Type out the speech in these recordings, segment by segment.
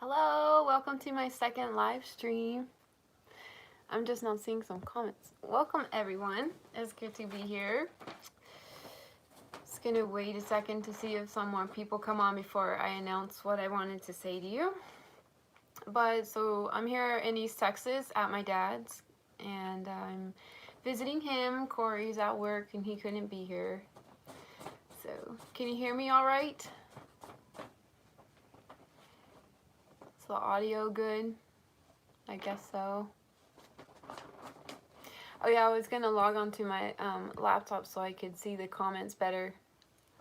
Hello, welcome to my second live stream. I'm just now seeing some comments. Welcome everyone. It's good to be here. Just gonna wait a second to see if some more people come on before I announce what I wanted to say to you. But so I'm here in East Texas at my dad's and I'm visiting him. Corey's at work and he couldn't be here. So can you hear me all right? Is the audio good? I guess so. Oh yeah, I was gonna log on to my laptop so I could see the comments better.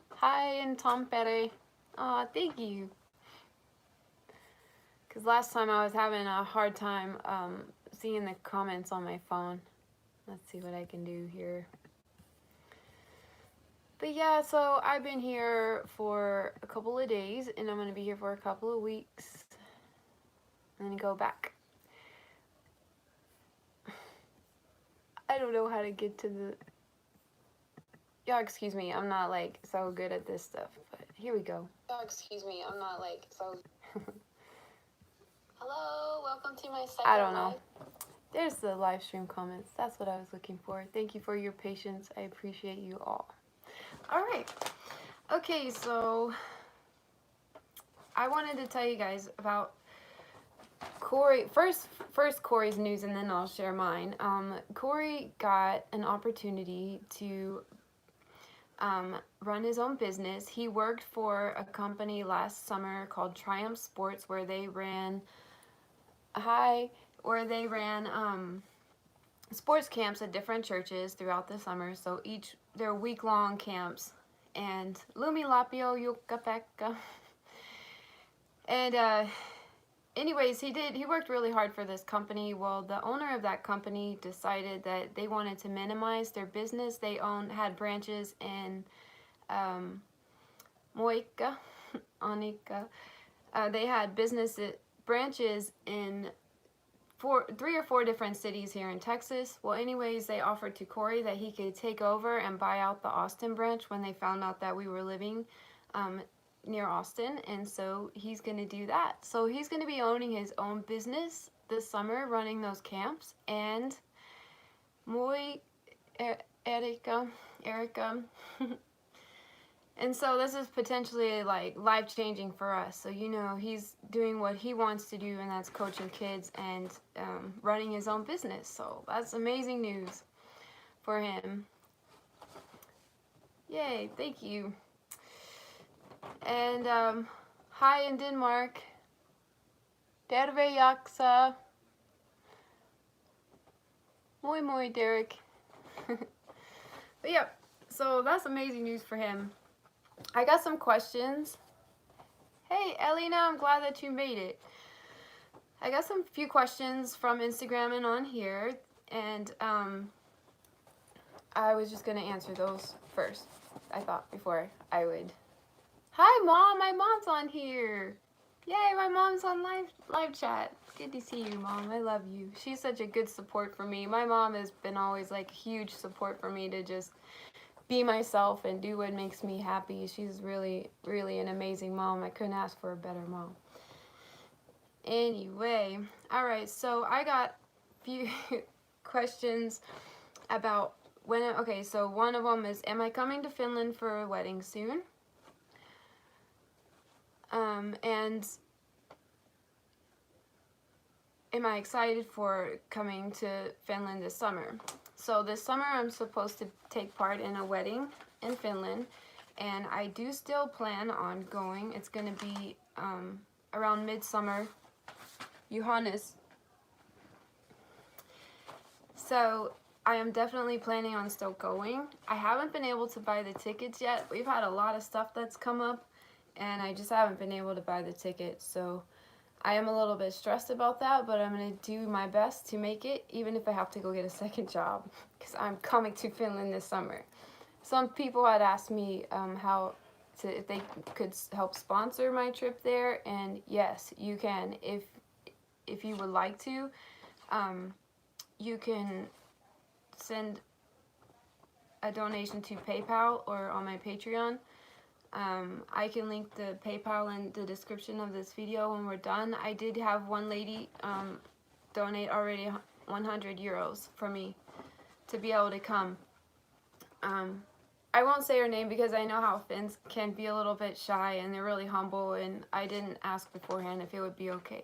Hi, and Tom Pere. Aw, thank you. Because last time I was having a hard time seeing the comments on my phone. Let's see what I can do here. But yeah, so I've been here for a couple of days and I'm gonna be here for a couple of weeks and then go back. I don't know how to get to the... Yeah, excuse me, I'm not like so good at this stuff, but here we go. Yeah, excuse me, I'm not like so... Hello, welcome to my second I don't know. There's the live stream comments. That's what I was looking for. Thank you for your patience. I appreciate you all. All right. Okay, so I wanted to tell you guys about Corey. First Corey's news, and then I'll share mine. Corey got an opportunity to run his own business. He worked for a company last summer called Triumph Sports, where they ran sports camps at different churches throughout the summer. So they're week-long camps. And Lumi Lapio Yukapeka. And anyways, he worked really hard for this company. Well, the owner of that company decided that they wanted to minimize their business. They had branches in Moika, Anika. They had branches in 3 or 4 different cities here in Texas. Well, anyways, they offered to Corey that he could take over and buy out the Austin branch when they found out that we were living near Austin, and so he's going to do that. So he's going to be owning his own business this summer, running those camps, and Erica. And so this is potentially like life-changing for us. So he's doing what he wants to do, and that's coaching kids and running his own business. So that's amazing news for him. Yay, thank you. And hi in Denmark. Derve Yaksa. Moi moi, Derek. But yeah, so that's amazing news for him. I got some questions. Hey, Elena, I'm glad that you made it. I got some few questions from Instagram and on here, and I was just going to answer those first, I thought, before I would. Hi, Mom. My mom's on here. Yay, my mom's on live chat. Good to see you, Mom. I love you. She's such a good support for me. My mom has been always like huge support for me to just be myself and do what makes me happy. She's really, really an amazing mom. I couldn't ask for a better mom. Anyway, all right, so I got a few questions about okay, so one of them is, am I coming to Finland for a wedding soon? And am I excited for coming to Finland this summer? So this summer I'm supposed to take part in a wedding in Finland, and I do still plan on going. It's going to be around midsummer, Johannes. So I am definitely planning on still going. I haven't been able to buy the tickets yet. We've had a lot of stuff that's come up, and I just haven't been able to buy the tickets. So I am a little bit stressed about that, but I'm going to do my best to make it, even if I have to go get a second job, because I'm coming to Finland this summer. Some people had asked me if they could help sponsor my trip there, and yes, you can. If you would like to, you can send a donation to PayPal or on my Patreon. I can link the PayPal in the description of this video when we're done. I did have one lady donate already 100 euros for me to be able to come. I won't say her name because I know how Finns can be a little bit shy and they're really humble, and I didn't ask beforehand if it would be okay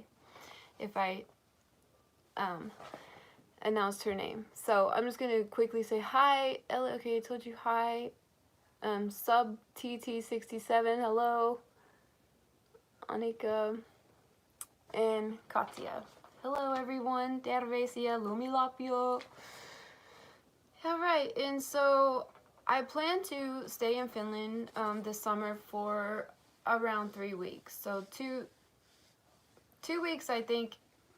if I announced her name. So I'm just gonna quickly say hi, Ellie. Okay, I told you hi. SUBTT67, hello. Annika and Katja. Hello everyone. Terveisiä, lumilapio. Alright, and so I plan to stay in Finland this summer for around 3 weeks. So two weeks, I think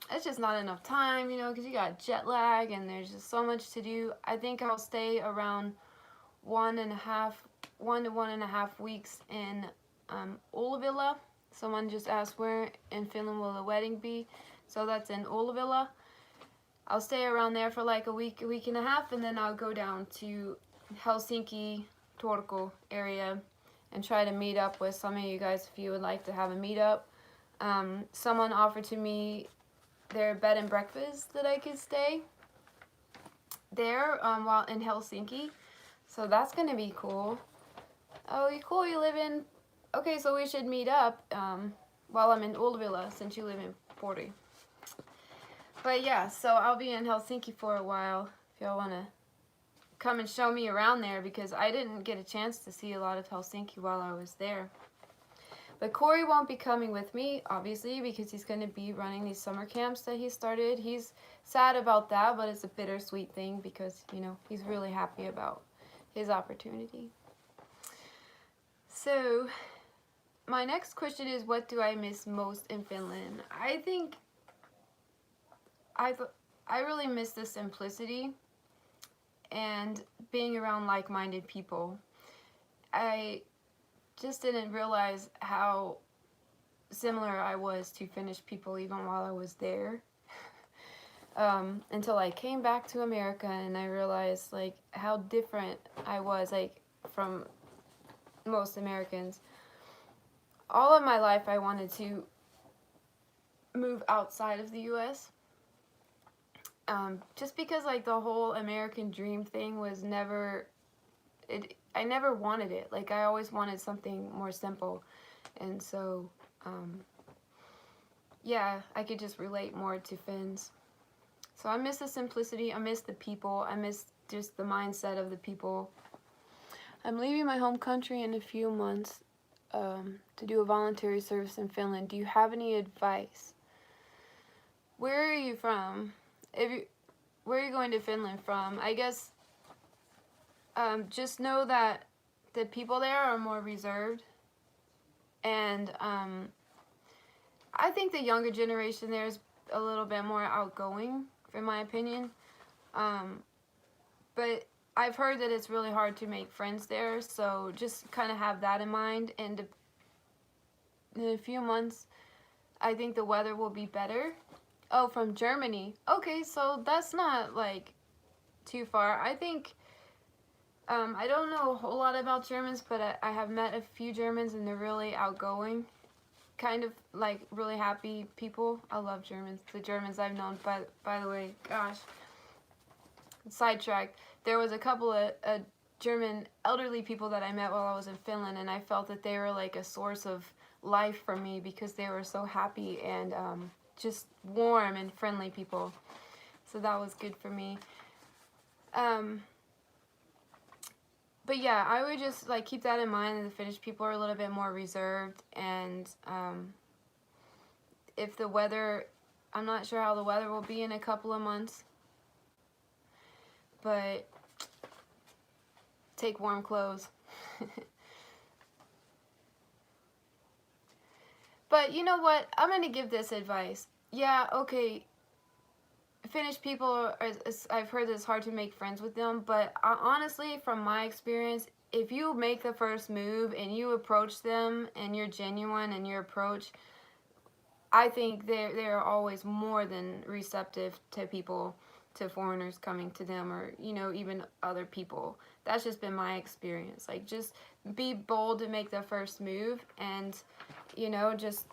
it's just not enough time, you know, because you got jet lag and there's just so much to do. I think I'll stay around 1 to 1.5 weeks in Ullvilla. Someone just asked where in Finland will the wedding be. So that's in Ullvilla. I'll stay around there for like a week and a half, and then I'll go down to Helsinki, Turku area and try to meet up with some of you guys if you would like to have a meetup. Someone offered to me their bed and breakfast that I could stay there while in Helsinki. So that's gonna be cool. Oh, cool, you live in... Okay, so we should meet up while I'm in Ullvilla since you live in Pori. But yeah, so I'll be in Helsinki for a while if y'all wanna come and show me around there, because I didn't get a chance to see a lot of Helsinki while I was there. But Corey won't be coming with me, obviously, because he's going to be running these summer camps that he started. He's sad about that, but it's a bittersweet thing because, you know, he's really happy about his opportunity. So, my next question is, what do I miss most in Finland? I think I really miss the simplicity and being around like-minded people. I just didn't realize how similar I was to Finnish people even while I was there. Until I came back to America and I realized like how different I was like from most Americans. All of my life I wanted to move outside of the US. Just because like the whole American dream thing was never, I never wanted it. Like I always wanted something more simple. And so, yeah, I could just relate more to Finns. So I miss the simplicity, I miss the people, I miss just the mindset of the people. I'm leaving my home country in a few months to do a voluntary service in Finland. Do you have any advice? Where are you from? Where are you going to Finland from? I guess just know that the people there are more reserved, and I think the younger generation there is a little bit more outgoing, in my opinion. But I've heard that it's really hard to make friends there, so just kind of have that in mind. And in a few months, I think the weather will be better. Oh, from Germany. Okay, so that's not like too far. I think I don't know a whole lot about Germans, but I have met a few Germans and they're really outgoing, kind of like really happy people. I love Germans. The Germans I've known, by the way, gosh, sidetracked. There was a couple of German elderly people that I met while I was in Finland, and I felt that they were like a source of life for me because they were so happy and just warm and friendly people. So that was good for me. But yeah, I would just like keep that in mind, that the Finnish people are a little bit more reserved, and if the weather, I'm not sure how the weather will be in a couple of months, but take warm clothes. But you know what? I'm going to give this advice. Yeah, okay, Finnish people, I've heard that it's hard to make friends with them, but honestly, from my experience, if you make the first move and you approach them and you're genuine in your approach, I think they're always more than receptive to people, to foreigners coming to them, or, you know, even other people. That's just been my experience. Like, just be bold and make the first move, and you know, just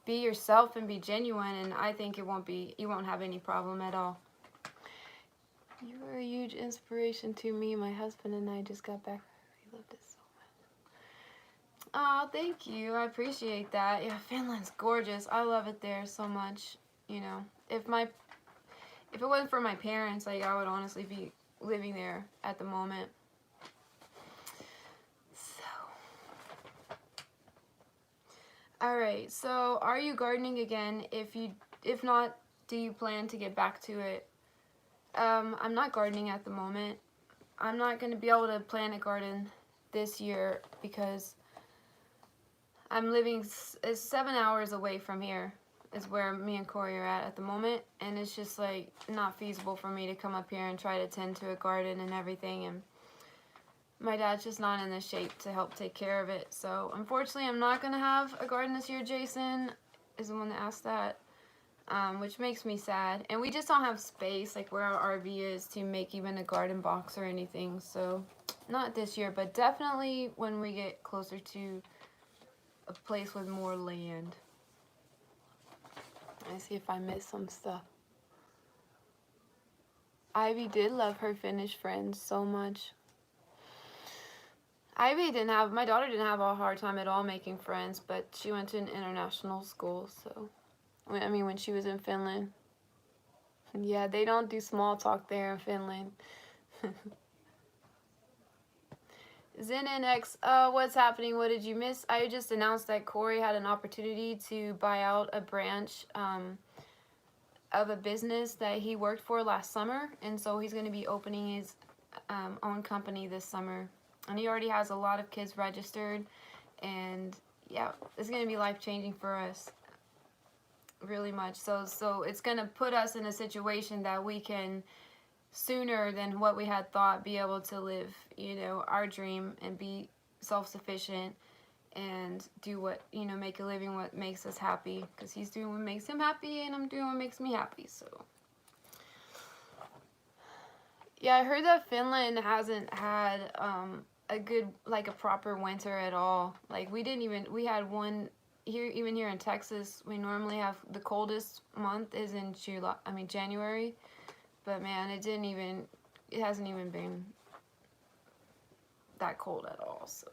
be yourself and be genuine, and I think you won't have any problem at all. You are a huge inspiration to me. My husband and I just got back. We love this so much. Oh, thank you. I appreciate that. Yeah, Finland's gorgeous. I love it there so much. You know, if it wasn't for my parents, like, I would honestly be living there at the moment. Alright, so are you gardening again? If not, do you plan to get back to it? I'm not gardening at the moment. I'm not going to be able to plant a garden this year because I'm living 7 hours away from here is where me and Corey are at the moment, and it's just like not feasible for me to come up here and try to tend to a garden and everything, and my dad's just not in the shape to help take care of it. So unfortunately, I'm not gonna have a garden this year. Jason is the one that asked that, which makes me sad. And we just don't have space, like where our RV is, to make even a garden box or anything. So not this year, but definitely when we get closer to a place with more land. Let me see if I missed some stuff. Ivy did love her Finnish friends so much. My daughter didn't have a hard time at all making friends, but she went to an international school, so, I mean, when she was in Finland. Yeah, they don't do small talk there in Finland. ZenNX, what's happening? What did you miss? I just announced that Corey had an opportunity to buy out a branch of a business that he worked for last summer, and so he's going to be opening his own company this summer. And he already has a lot of kids registered, and yeah, it's going to be life-changing for us, really much. So it's going to put us in a situation that we can, sooner than what we had thought, be able to live, you know, our dream and be self-sufficient and do what, you know, make a living what makes us happy, because he's doing what makes him happy and I'm doing what makes me happy. So yeah, I heard that Finland hasn't had a good, like, a proper winter at all. Like, we had one here, even here in Texas. We normally have the coldest month is in January, but man, it hasn't even been that cold at all. So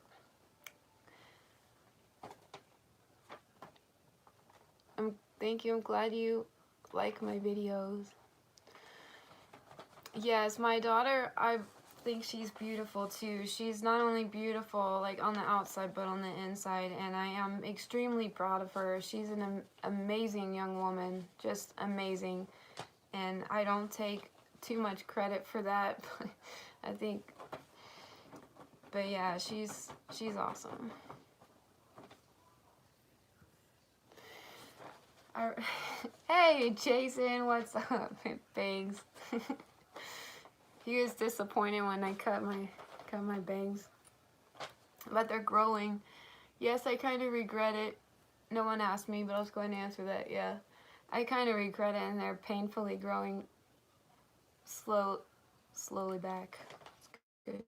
thank you. I'm glad you like my videos. Yes, my daughter, I think she's beautiful too. She's not only beautiful, like, on the outside, but on the inside, and I am extremely proud of her. She's an amazing young woman, just amazing, and I don't take too much credit for that, but I think, but yeah, she's awesome. Hey Jason, what's up? Bangs. He was disappointed when I cut my bangs, but they're growing. Yes, I kind of regret it. No one asked me, but I was going to answer that. Yeah, I kind of regret it, and they're painfully growing slowly back. It's good.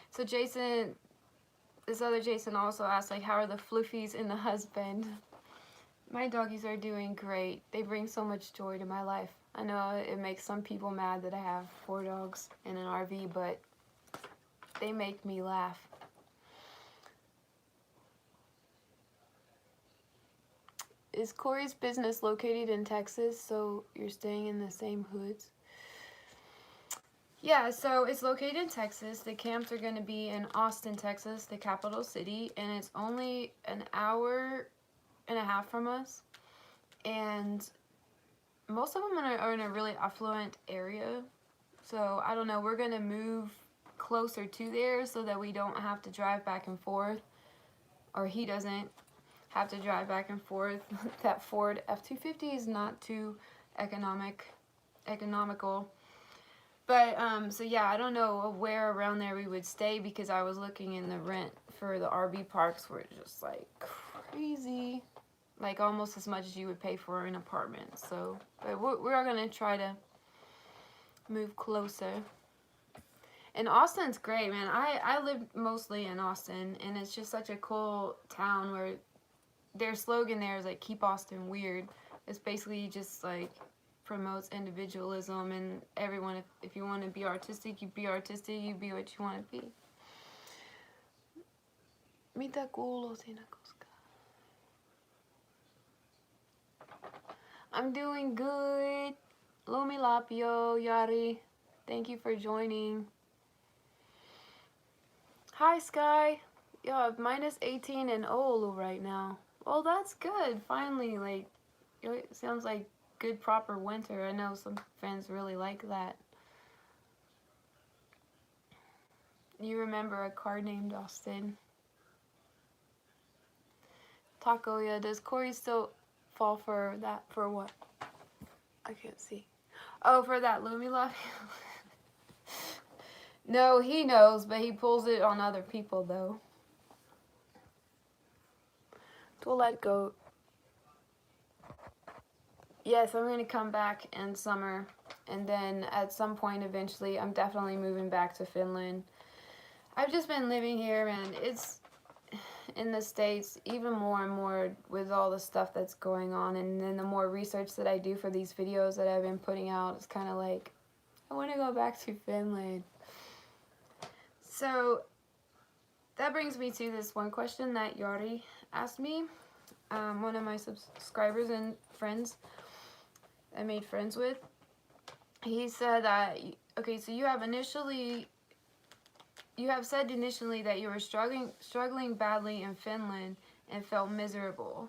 So Jason, this other Jason also asked, like, how are the floofies and the husband? My doggies are doing great. They bring so much joy to my life. I know it makes some people mad that I have 4 dogs in an RV, but they make me laugh. Is Corey's business located in Texas, so you're staying in the same hoods? Yeah, so it's located in Texas. The camps are going to be in Austin, Texas, the capital city, and it's only an hour and a half from us. And most of them are in a really affluent area, so I don't know, we're gonna move closer to there so that we don't have to drive back and forth, or he doesn't have to drive back and forth. That Ford F-250 is not too economical, but so yeah, I don't know where around there we would stay, because I was looking in the rent for the RV parks were just like crazy. Like almost as much as you would pay for an apartment. So, but we're going to try to move closer. And Austin's great, man. I live mostly in Austin, and it's just such a cool town where their slogan there is like, keep Austin weird. It's basically just like promotes individualism and everyone, if you want to be artistic, you be artistic, you be what you want to be. Mitä kuuluu siinä koska? I'm doing good. Lumilapio, Yari. Thank you for joining. Hi, Sky. Yo, minus 18 in Oulu right now. Well, that's good. Finally, like, it sounds like good proper winter. I know some fans really like that. You remember a car named Austin. Takoya, does Corey still fall for that? For what? I can't see. Oh, for that Lumilapio? No, he knows, but he pulls it on other people, though. To let go. Yes, I'm going to come back in summer, and then at some point eventually I'm definitely moving back to Finland. I've just been living here, and it's in the States even more and more with all the stuff that's going on, and then the more research that I do for these videos that I've been putting out, it's kind of like, I want to go back to Finland. So that brings me to this one question that Yari asked me, one of my subscribers and friends I made friends with. He said that, okay, so you have said initially that you were struggling badly in Finland and felt miserable,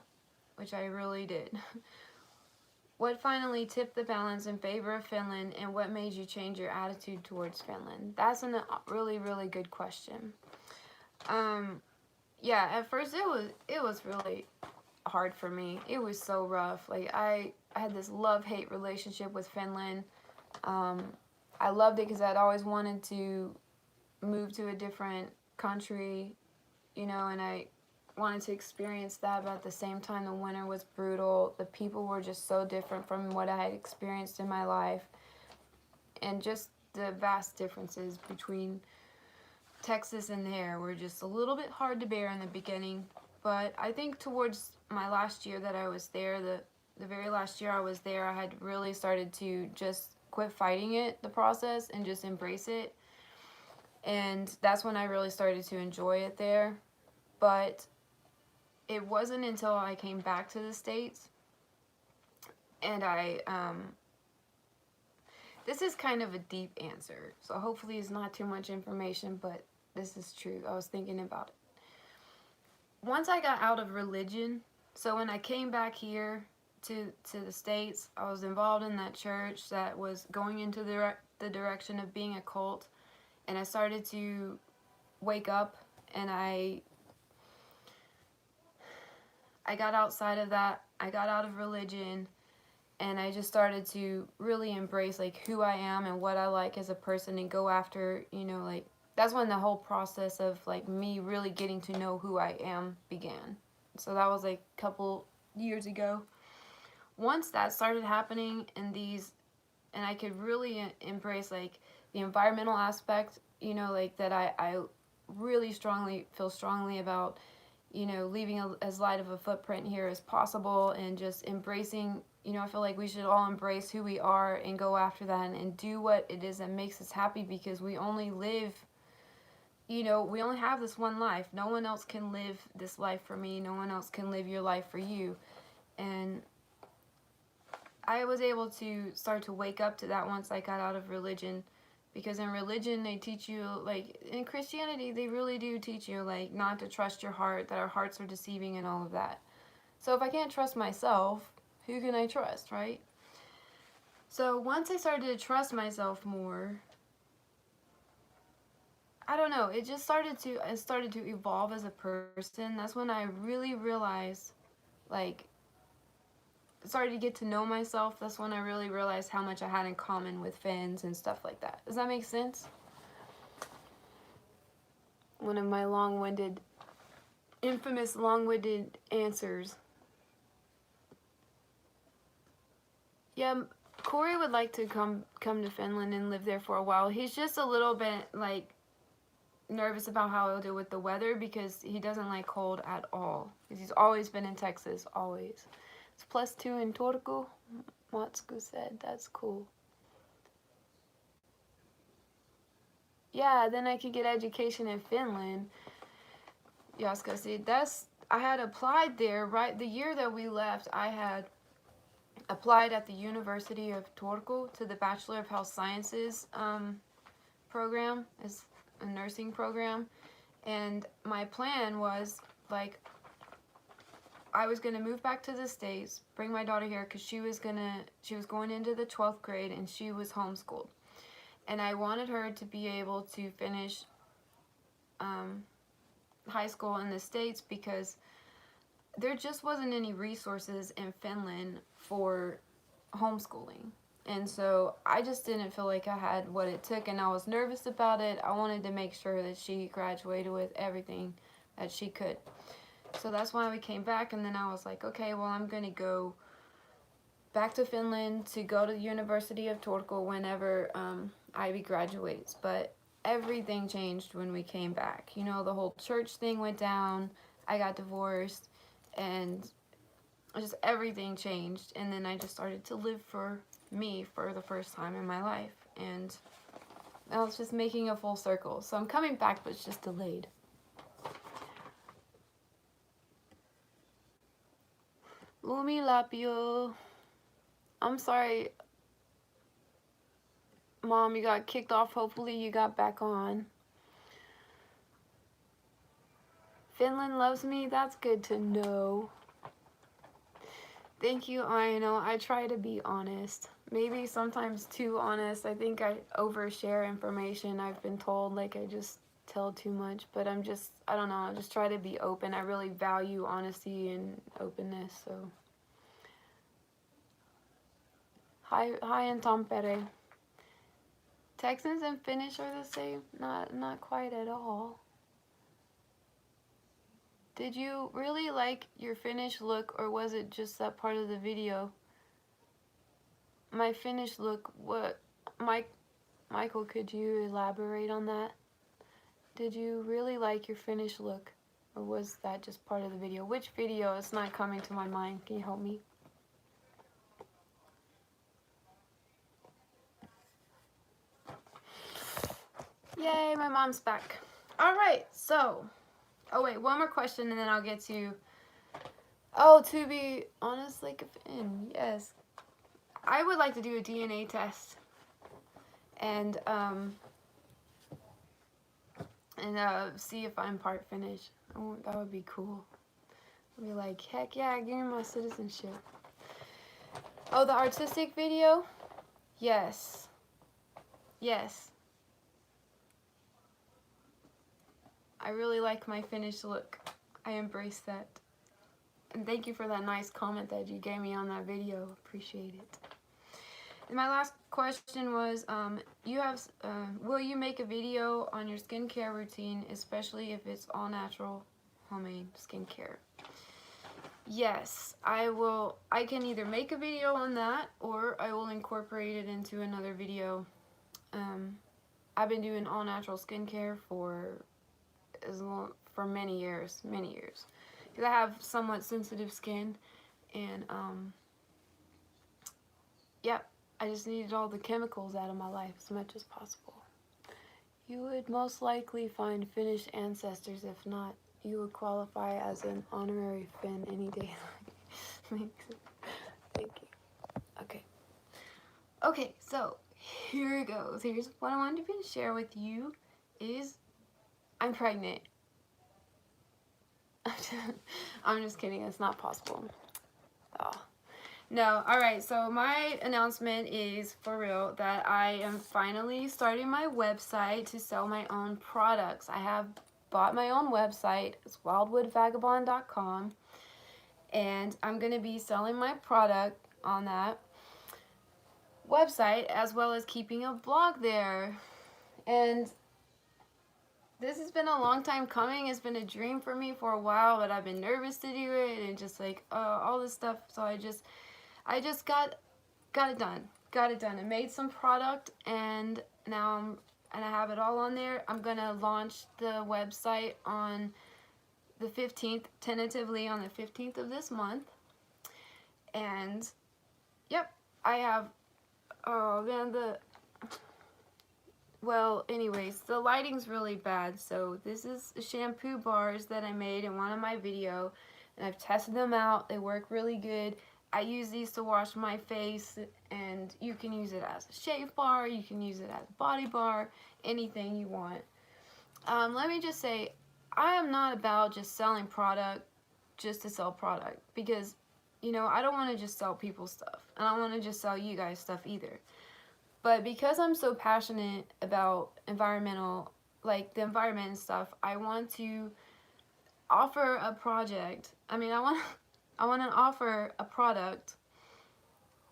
which I really did. What finally tipped the balance in favor of Finland, and what made you change your attitude towards Finland? That's a really, really good question. Yeah, at first it was really hard for me. It was so rough. Like, I had this love-hate relationship with Finland. I loved it because I'd always wanted to move to a different country, you know, and I wanted to experience that, but at the same time the winter was brutal. The people were just so different from what I had experienced in my life, and just the vast differences between Texas and there were just a little bit hard to bear in the beginning. But I think towards my last year that I was there, the very last year I was there, I had really started to just quit fighting it, the process, and just embrace it. And that's when I really started to enjoy it there. But it wasn't until I came back to the States, and this is kind of a deep answer, so hopefully it's not too much information, but this is true. I was thinking about it. Once I got out of religion, so when I came back here to the States, I was involved in that church that was going into the direction of being a cult, and I started to wake up, and I got outside of that. I got out of religion, and I just started to really embrace like who I am and what I like as a person, and go after, you know, like, that's when the whole process of like me really getting to know who I am began. So that was like a couple years ago. Once that started happening, and I could really embrace like the environmental aspect, you know, like that I really feel strongly about, you know, leaving as light of a footprint here as possible, and just embracing, you know, I feel like we should all embrace who we are and go after that, and do what it is that makes us happy, because we only live, you know, we only have this one life. No one else can live this life for me. No one else can live your life for you. And I was able to start to wake up to that once I got out of religion, because in religion they teach you, like in Christianity they really do teach you like not to trust your heart, that our hearts are deceiving and all of that. So if I can't trust myself, who can I trust, right? So once I started to trust myself more, I don't know, it started to evolve as a person. That's when I really realized, like, started to get to know myself. That's when I really realized how much I had in common with Finns and stuff like that. Does that make sense? One of my infamous long-winded answers. Yeah, Corey would like to come to Finland and live there for a while. He's just a little bit like nervous about how he'll do with the weather because he doesn't like cold at all. Because he's always been in Texas, always. It's +2 in Turku, Matsku said. That's cool. Yeah, then I could get education in Finland. Jaska said, I had applied there, right? The year that we left, I had applied at the University of Turku to the Bachelor of Health Sciences program. It's a nursing program. And my plan was, like, I was going to move back to the States, bring my daughter here, because she was going into the 12th grade, and she was homeschooled. And I wanted her to be able to finish high school in the States because there just wasn't any resources in Finland for homeschooling. And so I just didn't feel like I had what it took, and I was nervous about it. I wanted to make sure that she graduated with everything that she could. So that's why we came back, and then I was like, okay, well, I'm going to go back to Finland to go to the University of Turku whenever Ivy graduates. But everything changed when we came back. You know, the whole church thing went down, I got divorced, and just everything changed. And then I just started to live for me for the first time in my life. And I was just making a full circle. So I'm coming back, but it's just delayed. Lumi Lapio. I'm sorry, Mom, you got kicked off. Hopefully you got back on. Finland loves me. That's good to know. Thank you, Aino. I try to be honest. Maybe sometimes too honest. I think I overshare information. I've been told, like, I just tell too much. But I don't know, I just try to be open. I really value honesty and openness, so. Hi in Tampere. Texans and Finnish are the same? Not quite at all. Did you really like your Finnish look, or was it just that part of the video? My Finnish look, what? Michael, could you elaborate on that? Did you really like your Finnish look, or was that just part of the video? Which video? It's not coming to my mind. Can you help me? Yay, my mom's back. All right, so, oh wait, one more question and then I'll get to, to be honest, like a Finn, yes. I would like to do a DNA test and see if I'm part Finnish. Oh, that would be cool. I'd be like, heck yeah, give me my citizenship. Oh, the artistic video? Yes. Yes. I really like my Finnish look. I embrace that. And thank you for that nice comment that you gave me on that video. Appreciate it. And my last question was, will you make a video on your skincare routine, especially if it's all natural, homemade skincare? Yes, I will. I can either make a video on that, or I will incorporate it into another video. I've been doing all natural skincare for many years, because I have somewhat sensitive skin, and yep, I just needed all the chemicals out of my life as much as possible. You would most likely find Finnish ancestors. If not, you would qualify as an honorary Finn any day. Thank you. Okay, so here it goes. Here's what I wanted to share with you is I'm pregnant. I'm just kidding. It's not possible. Oh. No. Alright, so my announcement is for real that I am finally starting my website to sell my own products. I have bought my own website. It's wildwoodvagabond.com. And I'm going to be selling my product on that website as well as keeping a blog there. And this has been a long time coming. It's been a dream for me for a while, but I've been nervous to do it and just like all this stuff. So I just got it done. got it done. I made some product, and now I have it all on there. I'm gonna launch the website on the 15th, tentatively on the 15th of this month. And yep, I have, oh man, well, anyways, the lighting's really bad. So this is shampoo bars that I made in one of my videos, and I've tested them out. They work really good. I use these to wash my face, and you can use it as a shave bar, you can use it as a body bar, anything you want. Let me just say, I am not about just selling product just to sell product, because, you know, I don't want to just sell people stuff, and I don't want to just sell you guys stuff either. But because I'm so passionate about environmental, like the environment and stuff, I want to offer a project. I mean, I want to offer a product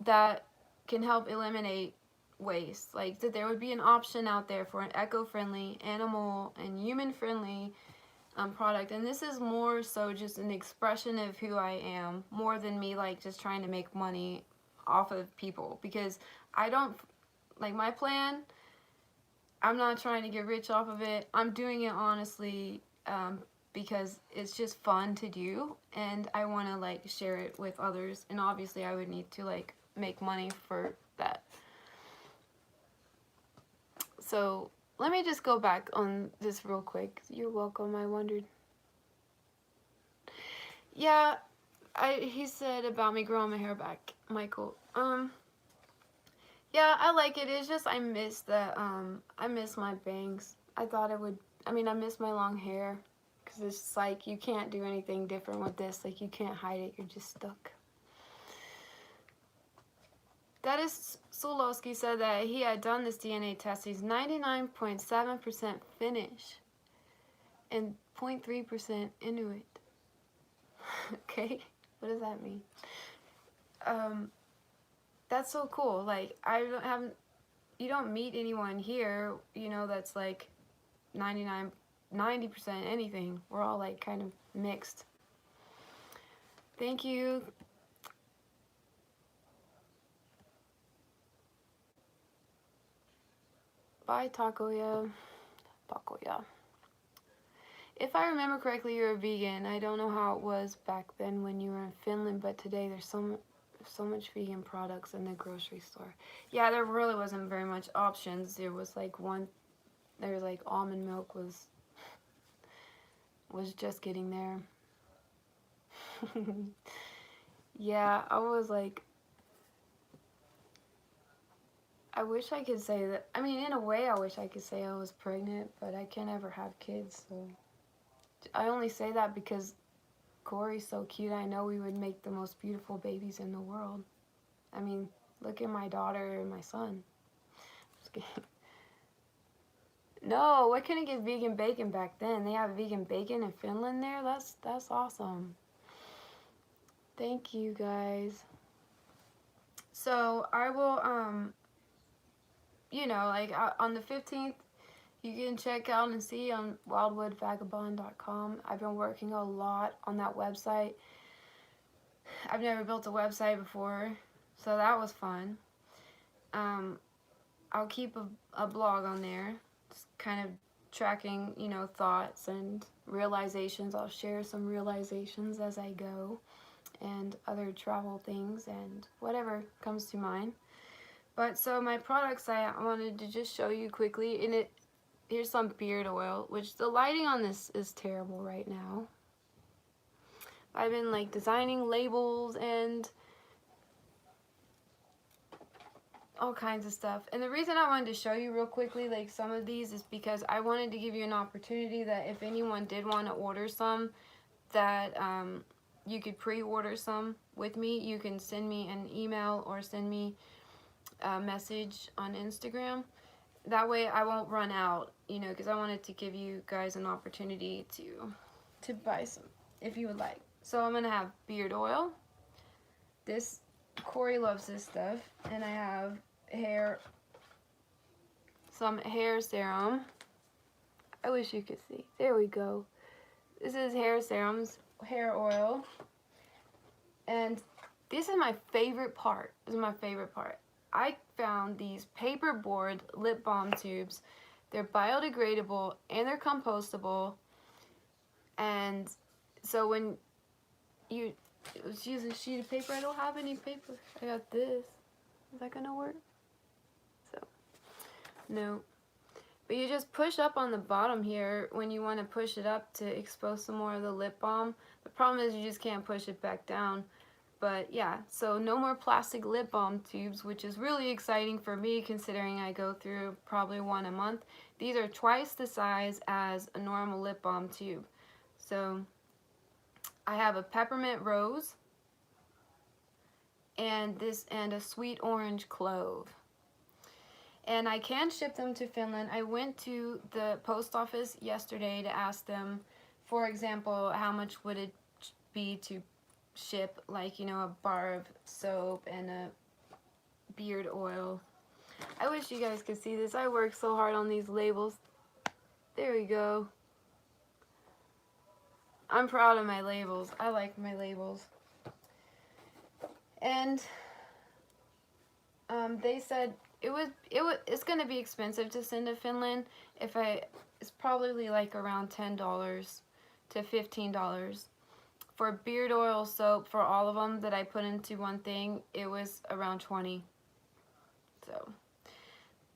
that can help eliminate waste. Like, that there would be an option out there for an eco-friendly, animal and human-friendly product. And this is more so just an expression of who I am, more than me like just trying to make money off of people. Because I don't, like, my plan, I'm not trying to get rich off of it. I'm doing it honestly because it's just fun to do, and I want to like share it with others, and obviously I would need to like make money for that. So let me just go back on this real quick. You're welcome. I wondered. Yeah, he said about me growing my hair back, Michael. Yeah, I like it. It's just I miss the I miss my bangs. I thought it would. I mean, I miss my long hair, because it's just like you can't do anything different with this. Like, you can't hide it. You're just stuck. That is, Solowski said that he had done this DNA test. He's 99.7% Finnish and 0.3% Inuit. Okay, what does that mean? That's so cool. Like, you don't meet anyone here, you know, that's like 90% anything. We're all like kind of mixed. Thank you. Bye, Takoya. Takoya. If I remember correctly, you're a vegan. I don't know how it was back then when you were in Finland, but today there's so much vegan products in the grocery store. Yeah, there really wasn't very much options. There was like almond milk was just getting there. Yeah, I was like, I wish I could say that. I mean, in a way, I wish I could say I was pregnant, but I can't ever have kids, so I only say that because Corey's so cute. I know we would make the most beautiful babies in the world. I mean, look at my daughter and my son. Just kidding. No, I couldn't get vegan bacon back then. They have vegan bacon in Finland there. That's awesome. Thank you, guys. So I will, you know, like on the 15th, you can check out and see on wildwoodvagabond.com. I've been working a lot on that website. I've never built a website before, so that was fun. I'll keep a blog on there, just kind of tracking, you know, thoughts and realizations. I'll share some realizations as I go, and other travel things and whatever comes to mind. But so my products, I wanted to just show you quickly. And here's some beard oil, which the lighting on this is terrible right now. I've been like designing labels and all kinds of stuff. And the reason I wanted to show you real quickly like some of these is because I wanted to give you an opportunity that if anyone did want to order some, that you could pre-order some with me. You can send me an email or send me a message on Instagram. That way I won't run out, you know, because I wanted to give you guys an opportunity to buy some if you would like. So I'm going to have beard oil. This, Corey loves this stuff. And I have some hair serum. I wish you could see. There we go. This is hair serums, hair oil. And this is my favorite part. This is my favorite part. I found these paperboard lip balm tubes. They're biodegradable and they're compostable. And so when you use a sheet of paper, I don't have any paper. I got this. Is that gonna work? So, no. But you just push up on the bottom here when you want to push it up to expose some more of the lip balm. The problem is you just can't push it back down. But yeah, so no more plastic lip balm tubes, which is really exciting for me considering I go through probably one a month. These are twice the size as a normal lip balm tube. So I have a peppermint rose and a sweet orange clove. And I can ship them to Finland. I went to the post office yesterday to ask them, for example, how much would it be to ship, like, you know, a bar of soap and a beard oil. I wish you guys could see this. I worked so hard on these labels. There we go. I'm proud of my labels. I like my labels. And they said it's gonna be expensive to send to Finland. It's probably like around $10 to $15. For beard oil, soap, for all of them that I put into one thing, it was around 20. So,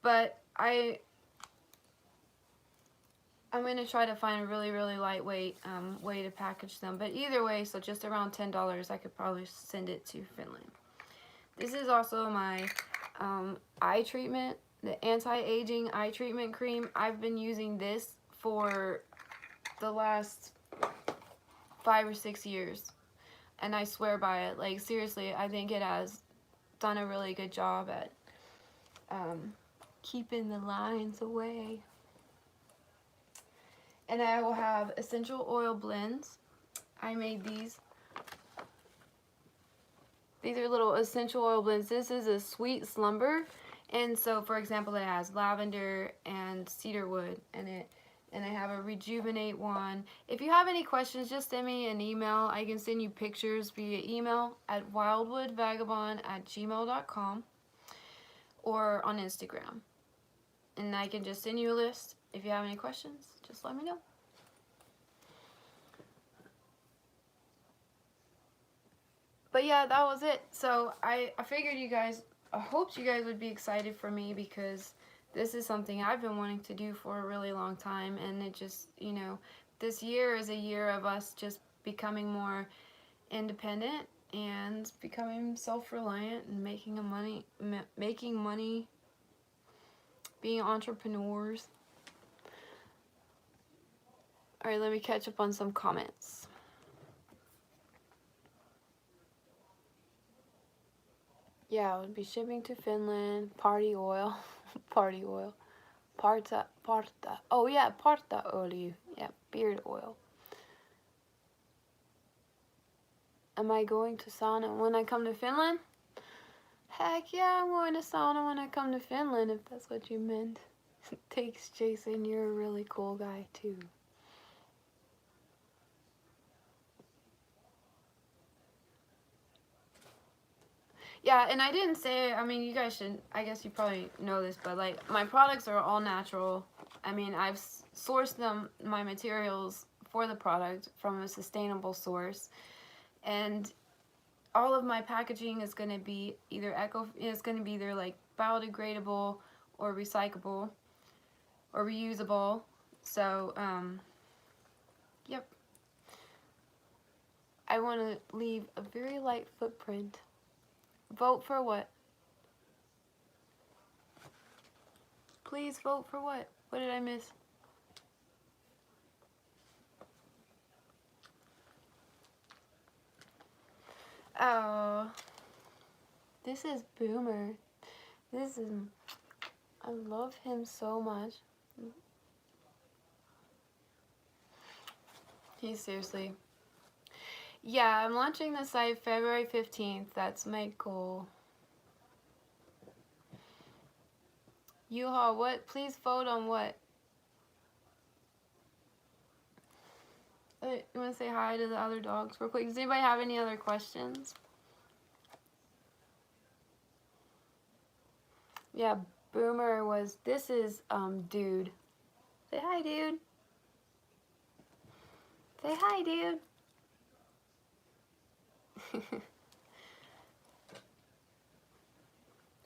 but I'm going to try to find a really, really lightweight way to package them. But either way, so just around $10, I could probably send it to Finland. This is also my eye treatment, the anti-aging eye treatment cream. I've been using this for the last 5 or 6 years, and I swear by it. Like, seriously, I think it has done a really good job at keeping the lines away. And I will have essential oil blends. I made these. These are little essential oil blends. This is a sweet slumber, and so, for example, it has lavender and cedarwood in it. And I have a rejuvenate one. If you have any questions, just send me an email. I can send you pictures via email at wildwoodvagabond@gmail.com or on Instagram. And I can just send you a list. If you have any questions, just let me know. But yeah, that was it. So I figured I hoped you guys would be excited for me, because this is something I've been wanting to do for a really long time, and it just, you know, this year is a year of us just becoming more independent and becoming self-reliant and making money, being entrepreneurs. All right, let me catch up on some comments. Yeah, I would be shipping to Finland. Party oil. Party oil. Parta. Oh yeah, parta oil. Yeah, beard oil. Am I going to sauna when I come to Finland? Heck yeah, I'm going to sauna when I come to Finland, if that's what you meant. Thanks, Jason. You're a really cool guy too. Yeah, and I didn't say, I mean, you guys should, I guess you probably know this, but like, my products are all natural. I mean, I've sourced my materials for the product from a sustainable source, and all of my packaging is going to be either either like biodegradable or recyclable or reusable. So, yep. I want to leave a very light footprint. Vote for what? Please vote for what? What did I miss? Oh, this is Boomer. I love him so much. He's seriously. Yeah, I'm launching the site February 15th. That's my goal. Yuha, what? Please vote on what? You want to say hi to the other dogs real quick? Does anybody have any other questions? Yeah, Boomer was, this is, Dude. Say hi, dude. Say hi, dude.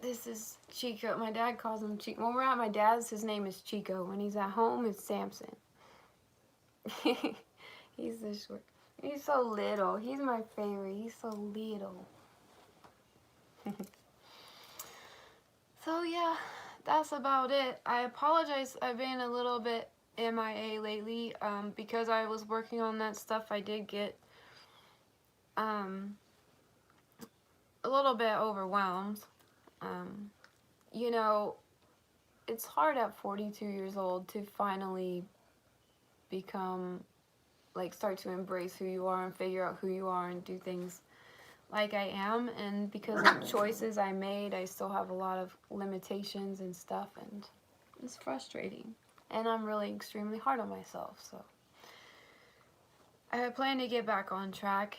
This is Chico. My dad calls him Chico. When we're at my dad's, his name is Chico. When he's at home, it's Samson. He's the short. He's so little. He's my favorite. He's so little. So yeah, that's about it. I apologize. I've been a little bit MIA lately because I was working on that stuff. I did get a little bit overwhelmed. You know, it's hard at 42 years old to finally become, like, start to embrace who you are and figure out who you are and do things like I am. And because of choices I made, I still have a lot of limitations and stuff, and it's frustrating. And I'm really extremely hard on myself, so I plan to get back on track.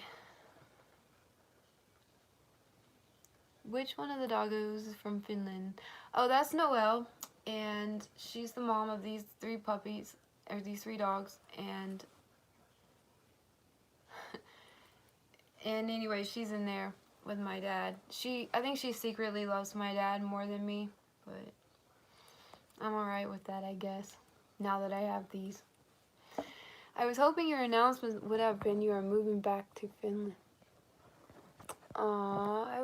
Which one of the doggos is from Finland? Oh, that's Noelle, and she's the mom of these 3 puppies, or these 3 dogs, and anyway, she's in there with my dad. I think she secretly loves my dad more than me, but I'm alright with that, I guess, now that I have these. I was hoping your announcement would have been you are moving back to Finland. Aw, I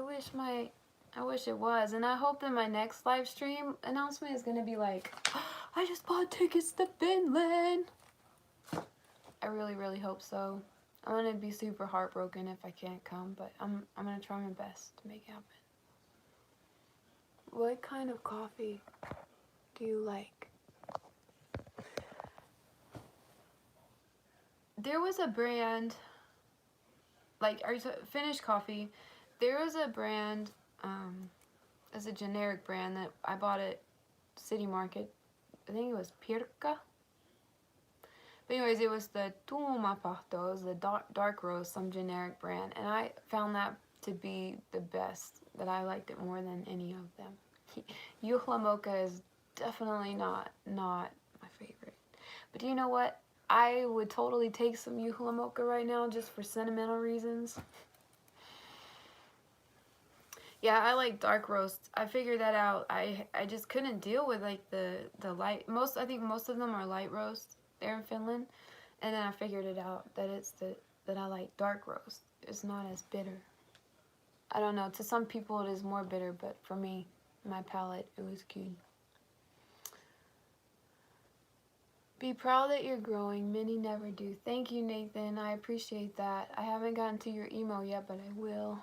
wish it was, and I hope that my next live stream announcement is gonna be like, I just bought tickets to Finland. I really, really hope so. I'm gonna be super heartbroken if I can't come, but I'm gonna try my best to make it happen. What kind of coffee do you like? There was a brand, like, Finnish coffee. There was a brand, as a generic brand that I bought at City Market. I think it was Pirkka. But anyways, it was the Tuumapahto, it was the dark roast, some generic brand, and I found that to be the best, that I liked it more than any of them. Juhla Mocha is definitely not my favorite. But do you know what? I would totally take some Juhla Mocha right now just for sentimental reasons. Yeah, I like dark roast. I figured that out. I just couldn't deal with, like, the light. I think most of them are light roast there in Finland. And then I figured it out that that I like dark roast. It's not as bitter. I don't know. To some people it is more bitter, but for me, my palate, it was good. Be proud that you're growing. Many never do. Thank you, Nathan. I appreciate that. I haven't gotten to your email yet, but I will.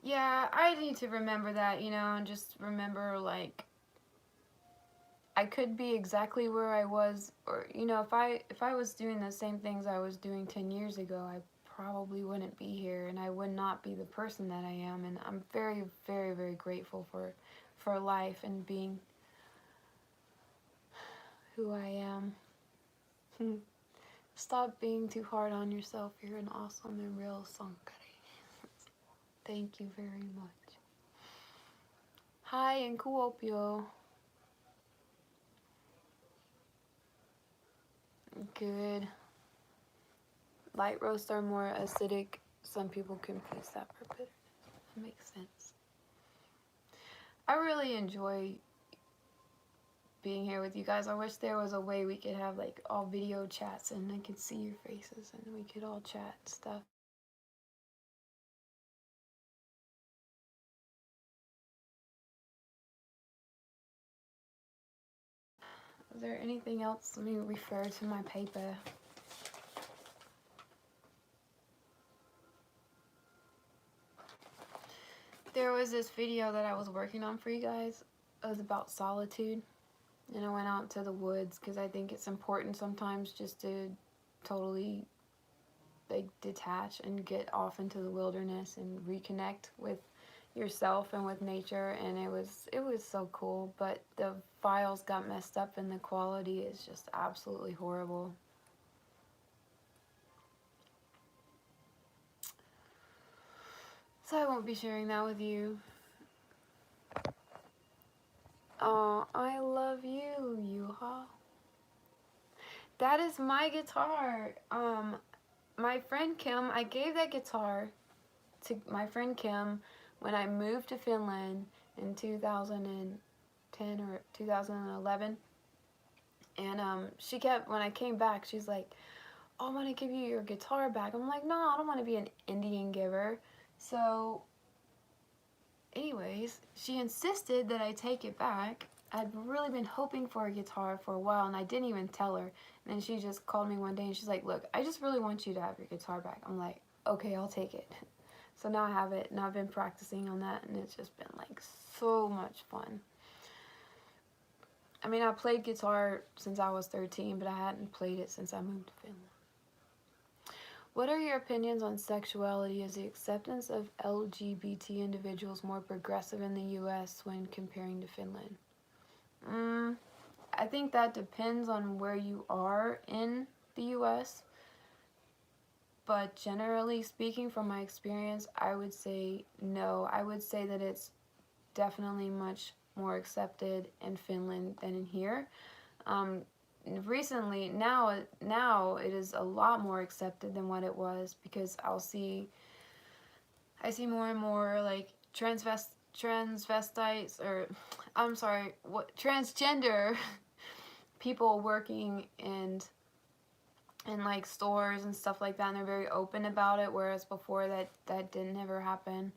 Yeah, I need to remember that, you know, and just remember, like, I could be exactly where I was, or, you know, if I was doing the same things I was doing 10 years ago, I probably wouldn't be here, and I would not be the person that I am. And I'm very, very, very grateful for life and being who I am. Stop being too hard on yourself. You're an awesome and real sankari. Thank you very much. Hi, and Kuopio. Good. Light roasts are more acidic. Some people confuse that for bitterness. That makes sense. I really enjoy being here with you guys. I wish there was a way we could have, like, all video chats and I could see your faces and we could all chat and stuff. Is there anything else? Let me refer to my paper. There was this video that I was working on for you guys. It was about solitude. And I went out to the woods because I think it's important sometimes just to totally, like, detach and get off into the wilderness and reconnect with yourself and with nature. And it was so cool, but the files got messed up and the quality is just absolutely horrible. So I won't be sharing that with you. Oh, I love you, Yuha. That is my guitar. My friend Kim, I gave that guitar to my friend Kim when I moved to Finland in 2010 or 2011. And she kept, when I came back, she's like, oh, I want to give you your guitar back. I'm like, no, I don't want to be an Indian giver. So anyways, she insisted that I take it back. I'd really been hoping for a guitar for a while, and I didn't even tell her. And then she just called me one day and she's like, look, I just really want you to have your guitar back. I'm like, okay, I'll take it. So now I have it, and I've been practicing on that, and it's just been like so much fun. I mean, I played guitar since I was 13, but I hadn't played it since I moved to Finland. What are your opinions on sexuality? Is the acceptance of LGBT individuals more progressive in the US when comparing to Finland? I think that depends on where you are in the US. But generally speaking, from my experience, I would say no. I would say that it's definitely much more accepted in Finland than in here. Recently, now it is a lot more accepted than what it was, because I see more and more like transvestites, or I'm sorry, what, transgender people working in like stores and stuff like that, and they're very open about it, whereas before that didn't ever happen.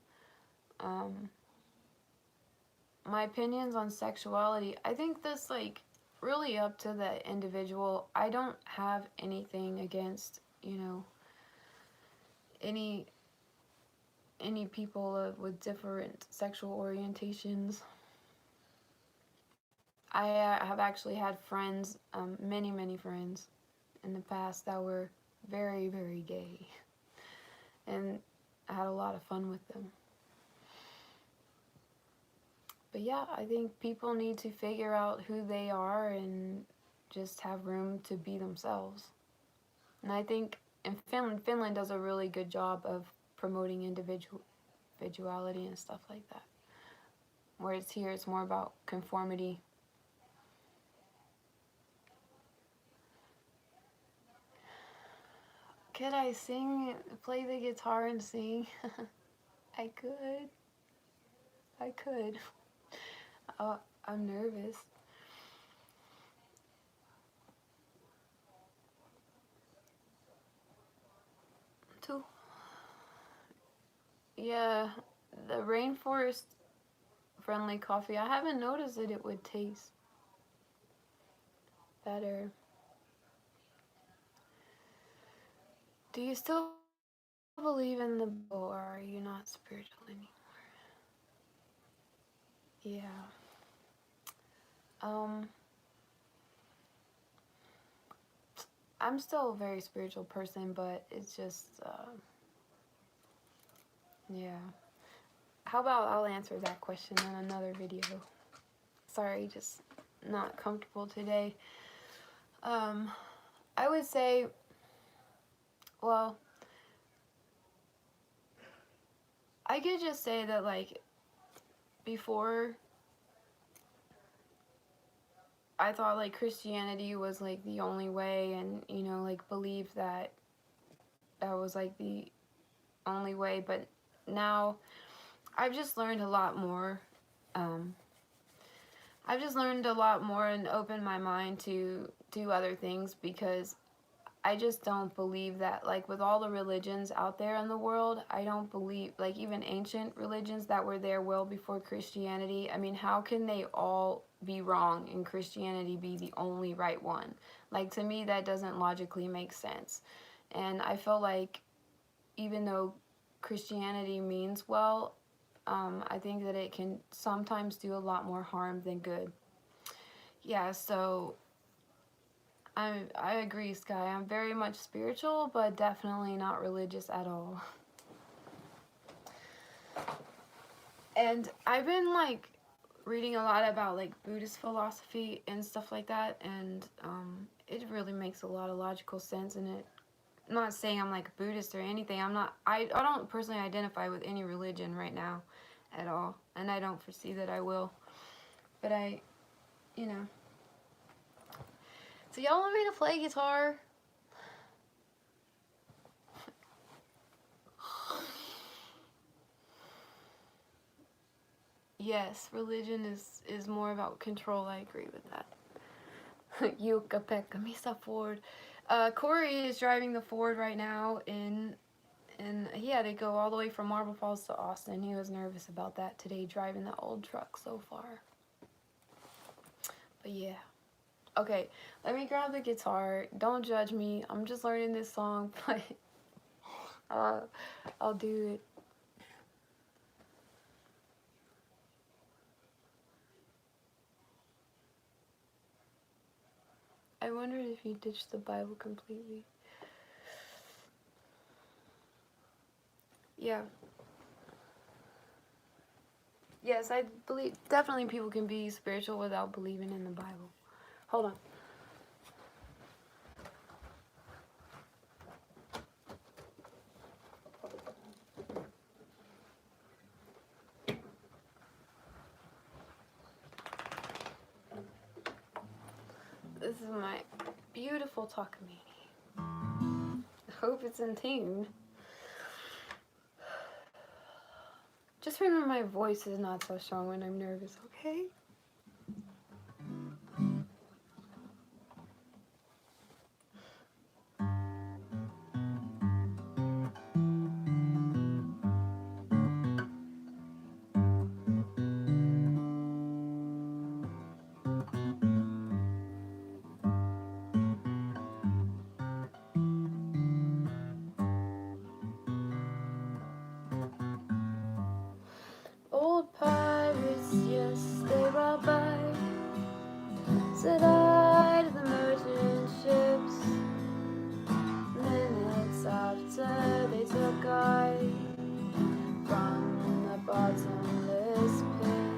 My opinions on sexuality, I think that's like really up to the individual. I don't have anything against, you know, any people with different sexual orientations. I have actually had friends, many friends in the past that were very, very gay, and I had a lot of fun with them. But yeah, I think people need to figure out who they are and just have room to be themselves. And I think in Finland does a really good job of promoting individuality and stuff like that. Whereas here it's more about conformity. Could I play the guitar and sing? I could. Oh, I'm nervous. Too. Yeah, the rainforest friendly coffee, I haven't noticed that it would taste better. Do you still believe in the Bible, or are you not spiritual anymore? Yeah. I'm still a very spiritual person, but it's just, yeah. How about I'll answer that question in another video. Sorry, just not comfortable today. I would say, well, I could just say that, like, before, I thought like Christianity was like the only way, and you know, like believed that was like the only way. But now I've just learned a lot more. I've just learned a lot more and opened my mind to do other things, because I just don't believe that, like, with all the religions out there in the world, I don't believe, like, even ancient religions that were there well before Christianity, I mean, how can they all be wrong and Christianity be the only right one? Like, to me, that doesn't logically make sense. And I feel like even though Christianity means well, I think that it can sometimes do a lot more harm than good. Yeah, so I agree, Sky. I'm very much spiritual, but definitely not religious at all. And I've been like reading a lot about like Buddhist philosophy and stuff like that, and it really makes a lot of logical sense in it. I'm not saying I'm like a Buddhist or anything. I don't personally identify with any religion right now at all, and I don't foresee that I will. But you know. So y'all want me to play guitar? Yes, religion is more about control. I agree with that. Yuka Pekka Misa Ford. Corey is driving the Ford right now, and he had to go all the way from Marble Falls to Austin. He was nervous about that today, driving the old truck so far. But yeah. Okay, let me grab the guitar. Don't judge me. I'm just learning this song, but I'll do it. I wondered if you ditched the Bible completely. Yeah. Yes, I believe definitely people can be spiritual without believing in the Bible. Hold on. This is my beautiful Takamine. I hope it's in tune. Just remember my voice is not so strong when I'm nervous, okay? Old pirates, yes, they robbed by. Said I to the merchant ships. Minutes after they took I from the bottomless pit.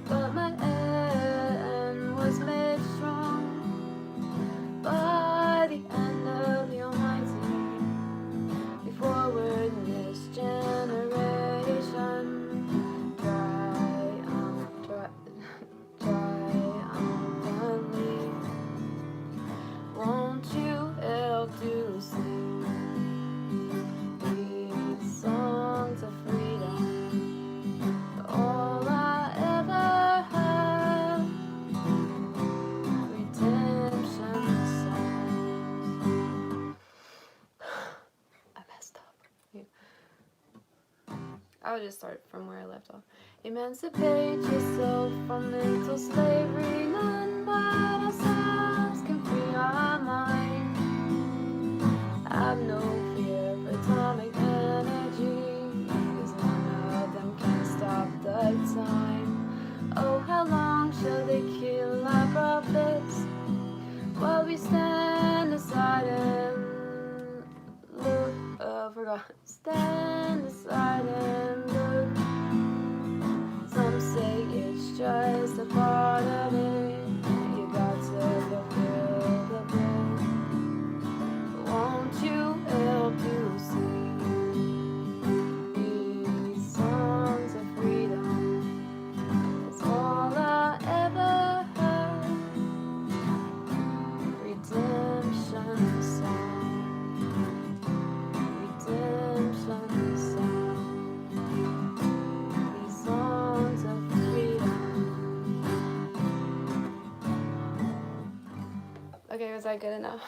But my end was made strong by the hand of the Almighty. Be forward in this generation. Triumphantly, won't you help to sing these songs of freedom? All I ever had, redemption songs. I messed up. I'll just start from where I left off. Emancipate yourself from mental slavery. None but ourselves can free our mind. Have no fear for atomic energy, 'cause none of them can stop the time. Oh, how long shall they kill our prophets while we stand aside and look? Stand aside and look. Some say it's just a part of it. You got to fulfill the book. Won't you help to sing these songs of freedom? It's all I ever had. Redemption song. Redemption song. These songs of freedom. Okay, was that good enough?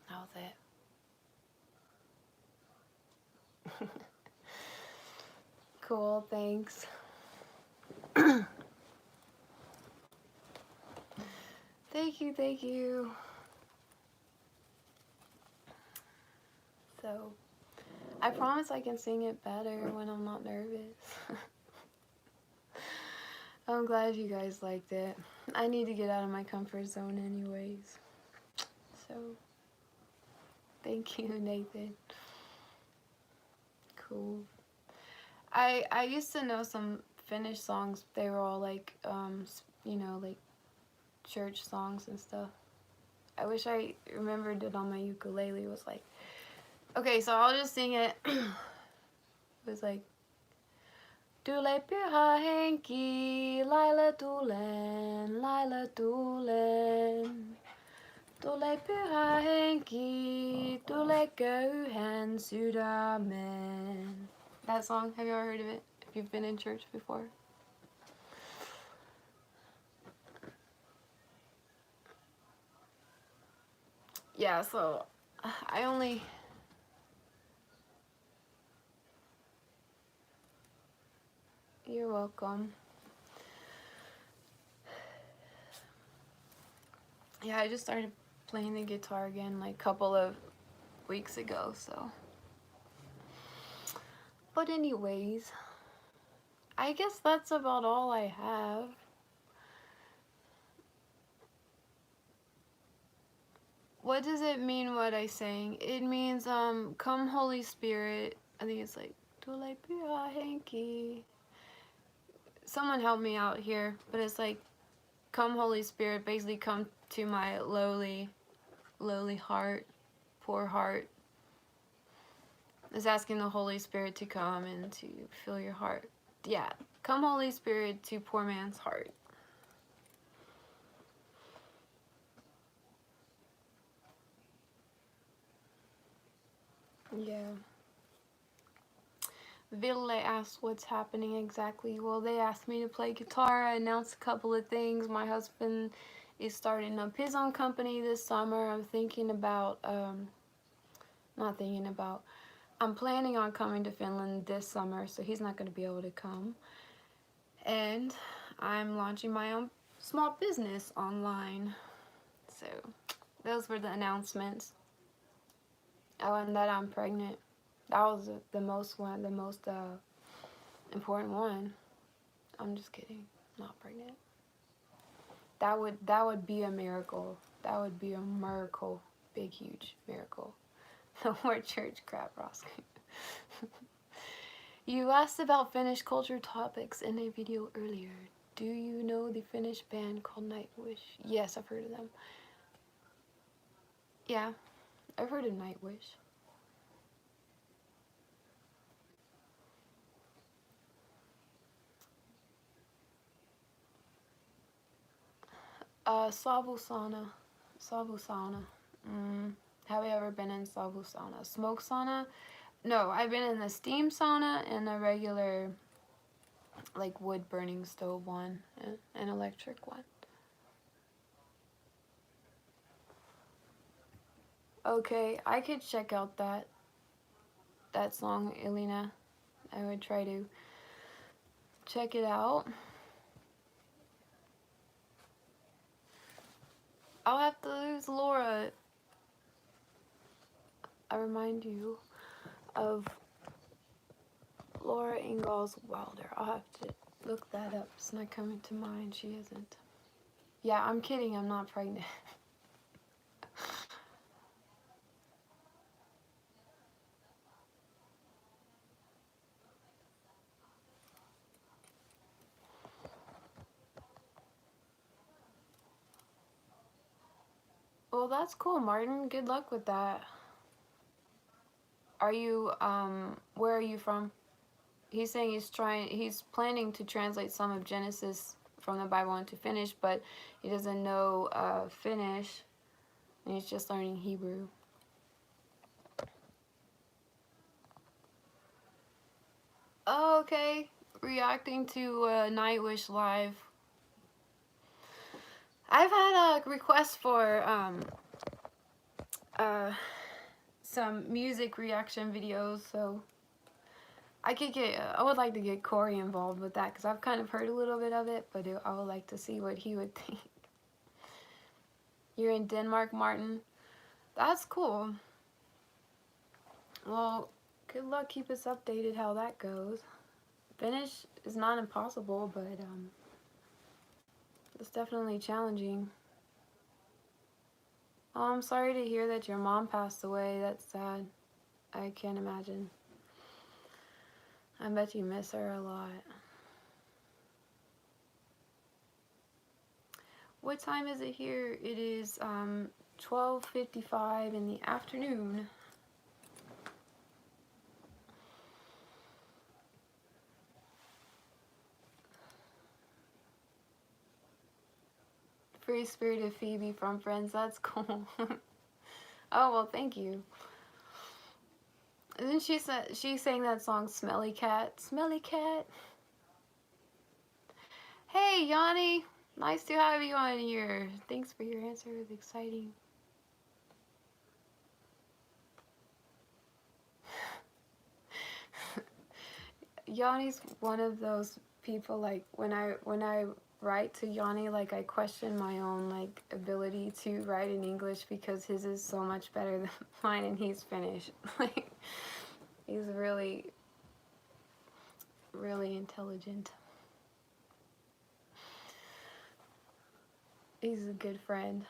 That was it. Cool, thanks. Thank you. So, I promise I can sing it better when I'm not nervous. I'm glad you guys liked it. I need to get out of my comfort zone anyways. So, thank you, Nathan. Cool. I used to know some Finnish songs. They were all like, you know, like church songs and stuff. I wish I remembered it on my ukulele. It was like, okay, so I'll just sing it. It was like, Tule pyhä henki, lailla tulen, lailla tulen. Tule pyhä henki, tule köyhän sydämen. That song, have you ever heard of it? If you've been in church before. Yeah, so I only... You're welcome. Yeah, I just started playing the guitar again like a couple of weeks ago, so. But anyways, I guess that's about all I have. What does it mean what I sang? It means come Holy Spirit. I think it's like Tule pyhä henki. Someone help me out here, but it's like come Holy Spirit, basically come to my lowly heart, poor heart. It's asking the Holy Spirit to come and to fill your heart. Yeah, come Holy Spirit to poor man's heart. Yeah. Ville asked what's happening exactly. Well, they asked me to play guitar. I announced a couple of things. My husband is starting up his own company this summer. I'm thinking about, I'm planning on coming to Finland this summer, so he's not going to be able to come. And I'm launching my own small business online. So those were the announcements. Oh, and that I'm pregnant. That was the most important one. I'm just kidding. I'm not pregnant. That would be a miracle. That would be a miracle. Big, huge miracle. No more church crap, Roscoe. You asked about Finnish culture topics in a video earlier. Do you know the Finnish band called Nightwish? Yes, I've heard of them. Yeah, I've heard of Nightwish. Sauna. Have you ever been in sauna? Smoke sauna? No, I've been in the steam sauna and a regular, like, wood burning stove one, an electric one. Okay, I could check out that song, Elena. I would try to check it out. I'll have to lose Laura. I remind you of Laura Ingalls Wilder. I'll have to look that up. It's not coming to mind. She isn't. Yeah, I'm kidding. I'm not pregnant. Well, that's cool, Martin. Good luck with that. Are you, where are you from? He's saying he's planning to translate some of Genesis from the Bible into Finnish, but he doesn't know Finnish, and he's just learning Hebrew. Oh, okay. Reacting to Nightwish Live. I've had a request for some music reaction videos, so I would like to get Corey involved with that, because I've kind of heard a little bit of it, but I would like to see what he would think. You're in Denmark, Martin? That's cool. Well, good luck. Keep us updated how that goes. Finnish is not impossible, but it's definitely challenging. Oh, I'm sorry to hear that your mom passed away. That's sad. I can't imagine. I bet you miss her a lot. What time is it here? It is 12:55 in the afternoon. Free Spirited Phoebe from Friends. That's cool. Oh, well, thank you. And then she sang that song, Smelly Cat. Smelly Cat. Hey, Yanni. Nice to have you on here. Thanks for your answer. It was exciting. Yanni's one of those people, like, when I write to Yanni, like, I question my own, like, ability to write in English because his is so much better than mine, and he's Finnish. Like, he's really, really intelligent. He's a good friend.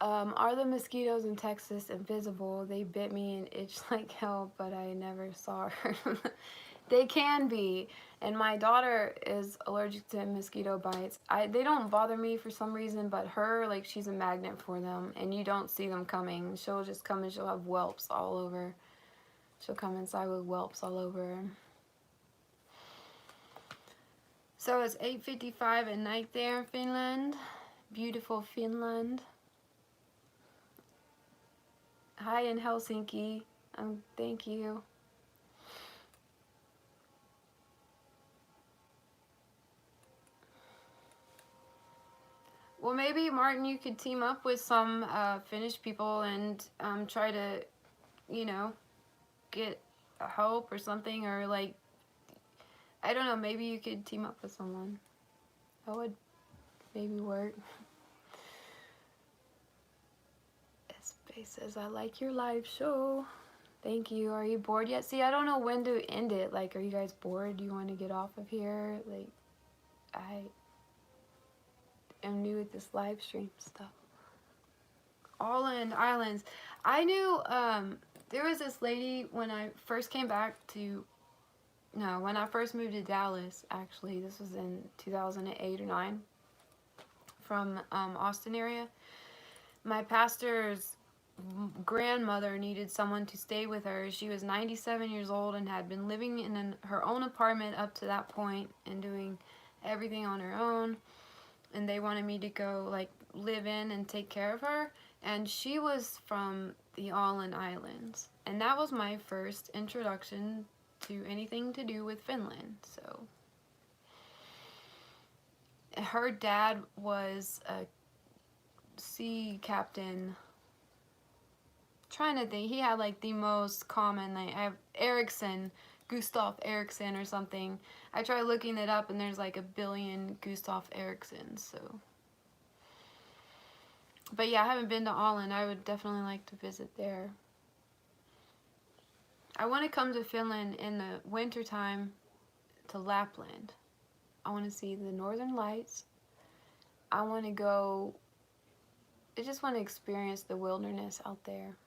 Are the mosquitoes in Texas invisible? They bit me and itched like hell, but I never saw her. They can be, and my daughter is allergic to mosquito bites. They don't bother me for some reason, but her, like, she's a magnet for them, and you don't see them coming. She'll just come and she'll have whelps all over. She'll come inside with whelps all over. So it's 8:55 at night there in Finland. Beautiful Finland. Hi in Helsinki. Thank you. Well, maybe, Martin, you could team up with some Finnish people and try to, you know, get help or something, or, like, I don't know, maybe you could team up with someone. That would maybe work. Space says, I like your live show. Thank you. Are you bored yet? See, I don't know when to end it. Like, are you guys bored? Do you want to get off of here? Like, I am new at this live stream stuff. All in islands. I knew there was this lady when I first came back to, no, when I first moved to Dallas, actually. This was in 2008 or 9 from Austin area. My pastor's grandmother needed someone to stay with her. She was 97 years old and had been living in her own apartment up to that point and doing everything on her own, and they wanted me to go, like, live in and take care of her. And she was from the Åland Islands, and that was my first introduction to anything to do with Finland. So her dad was a sea captain. Trying to think, he had, like, the most common, like, I have Ericsson, Gustav Ericsson or something. I tried looking it up and there's like a billion Gustav Ericssons, so. But yeah, I haven't been to Åland. I would definitely like to visit there. I want to come to Finland in the wintertime to Lapland. I want to see the northern lights. I want to go, I just want to experience the wilderness out there.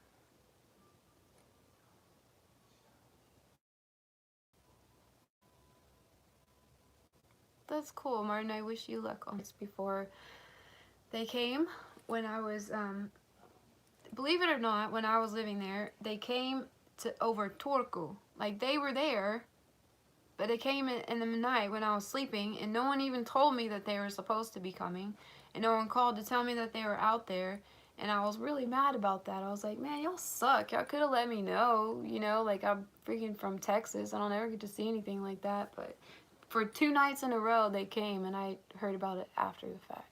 That's cool, Martin. I wish you luck on this. Before they came, when I was, believe it or not, when I was living there, they came to over Turku. Like, they were there, but they came in the night when I was sleeping, and no one even told me that they were supposed to be coming, and no one called to tell me that they were out there, and I was really mad about that. I was like, man, y'all suck. Y'all could have let me know, you know, like, I'm freaking from Texas. I don't ever get to see anything like that, but for 2 nights in a row, they came, and I heard about it after the fact.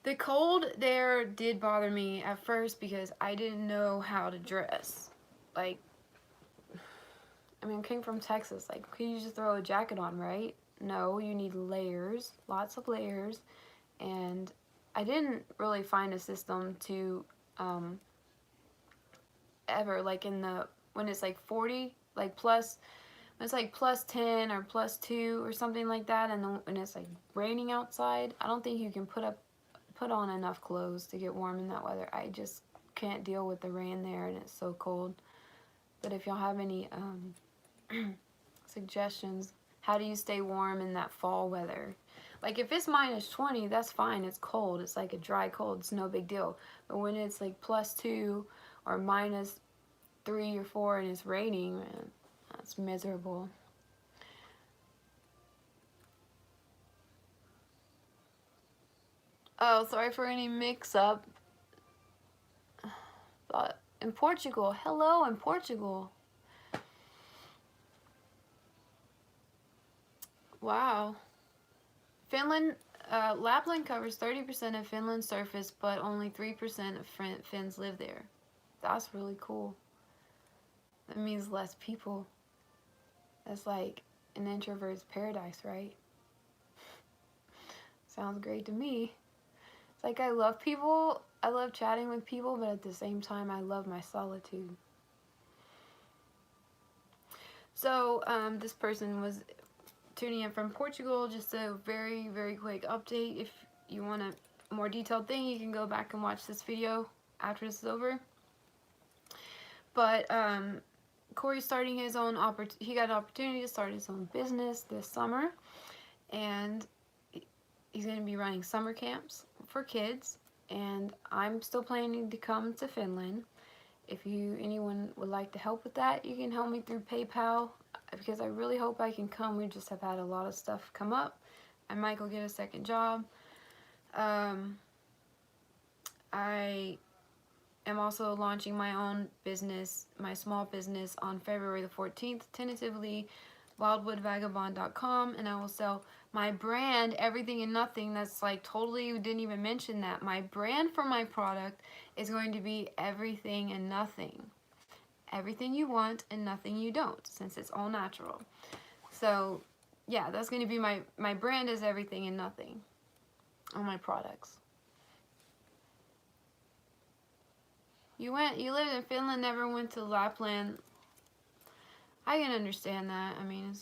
The cold there did bother me at first because I didn't know how to dress. Like, I mean, I came from Texas. Like, could you just throw a jacket on, right? No, you need layers, lots of layers. And I didn't really find a system to ever, like, in the, when it's like 40, like plus, when it's like plus 10 or plus 2 or something like that, and then when it's like raining outside, I don't think you can put on enough clothes to get warm in that weather. I just can't deal with the rain there, and it's so cold. But if y'all have any suggestions, how do you stay warm in that fall weather? Like, if it's minus 20, that's fine. It's cold. It's like a dry cold. It's no big deal. But when it's like plus 2 or minus 3 or 4 and it's raining, man, that's miserable. Oh, sorry for any mix-up. But in Portugal. Hello in Portugal. Wow. Finland, Lapland covers 30% of Finland's surface, but only 3% of Finns live there. That's really cool. That means less people. That's like an introvert's paradise, right? Sounds great to me. It's like I love people. I love chatting with people, but at the same time, I love my solitude. So, this person was tuning in from Portugal. Just a very, very quick update. If you want a more detailed thing, you can go back and watch this video after this is over. But Corey's starting his own he got an opportunity to start his own business this summer, and he's going to be running summer camps for kids. And I'm still planning to come to Finland. If anyone would like to help with that, you can help me through PayPal, because I really hope I can come. We just have had a lot of stuff come up. I might go get a second job. I am also launching my own business, my small business, on February the 14th, tentatively, wildwoodvagabond.com, and I will sell my brand, Everything and Nothing. That's like totally, you didn't even mention that. My brand for my product is going to be Everything and Nothing. Everything you want and nothing you don't, since it's all natural. So yeah, that's going to be my brand, is Everything and Nothing on my products. You lived in Finland, never went to Lapland. I can understand that. I mean,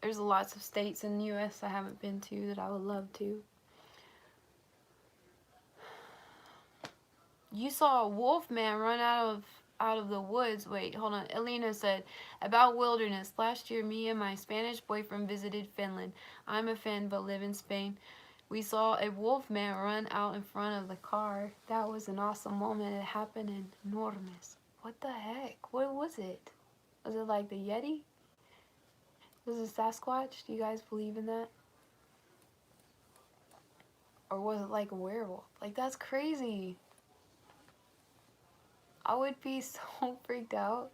there's lots of states in the U.S. I haven't been to that I would love to. You saw a wolf man run out of the woods. Wait, hold on. Elena said, about wilderness. Last year, me and my Spanish boyfriend visited Finland. I'm a Finn, but live in Spain. We saw a wolf man run out in front of the car. That was an awesome moment. It happened in Enormous. What the heck? What was it? Was it like the Yeti? Was it Sasquatch? Do you guys believe in that? Or was it like a werewolf? Like, that's crazy. I would be so freaked out.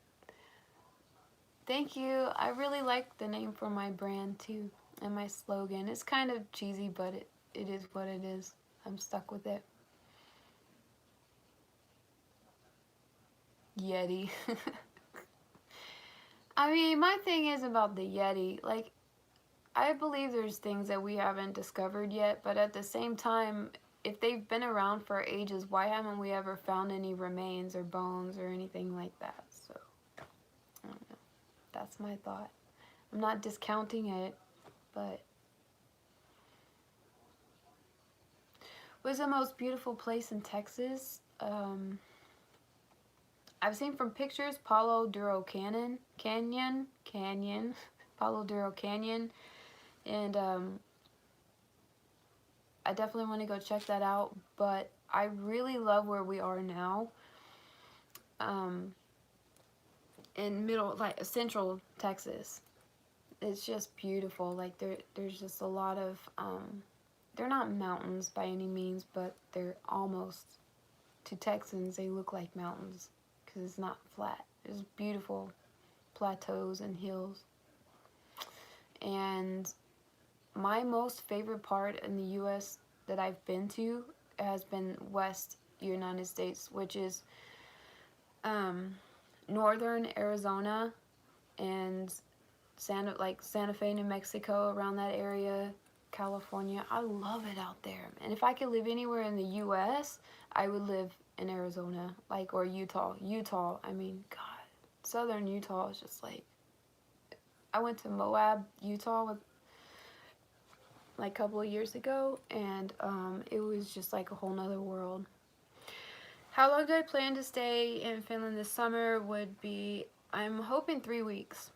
Thank you. I really like the name for my brand too, and my slogan. It's kind of cheesy, but it is what it is. I'm stuck with it. Yeti. I mean, my thing is about the Yeti. Like, I believe there's things that we haven't discovered yet, but at the same time, if they've been around for ages, why haven't we ever found any remains or bones or anything like that? So, I don't know. That's my thought. I'm not discounting it, but what's the most beautiful place in Texas? I've seen from pictures, Palo Duro Canyon, Palo Duro Canyon, and I definitely want to go check that out. But I really love where we are now, in central Texas. It's just beautiful. Like, there's just a lot of they're not mountains by any means, but they're almost, to Texans, they look like mountains because it's not flat. There's beautiful plateaus and hills. And my most favorite part in the U.S. that I've been to has been West United States, which is northern Arizona and Santa Fe, New Mexico, around that area, California. I love it out there. And if I could live anywhere in the U.S., I would live in Arizona, or Utah. I mean, God, southern Utah is just like, I went to Moab, Utah a couple of years ago, and it was just like a whole nother world. How long do I plan to stay in Finland this summer? Would be, I'm hoping 3 weeks.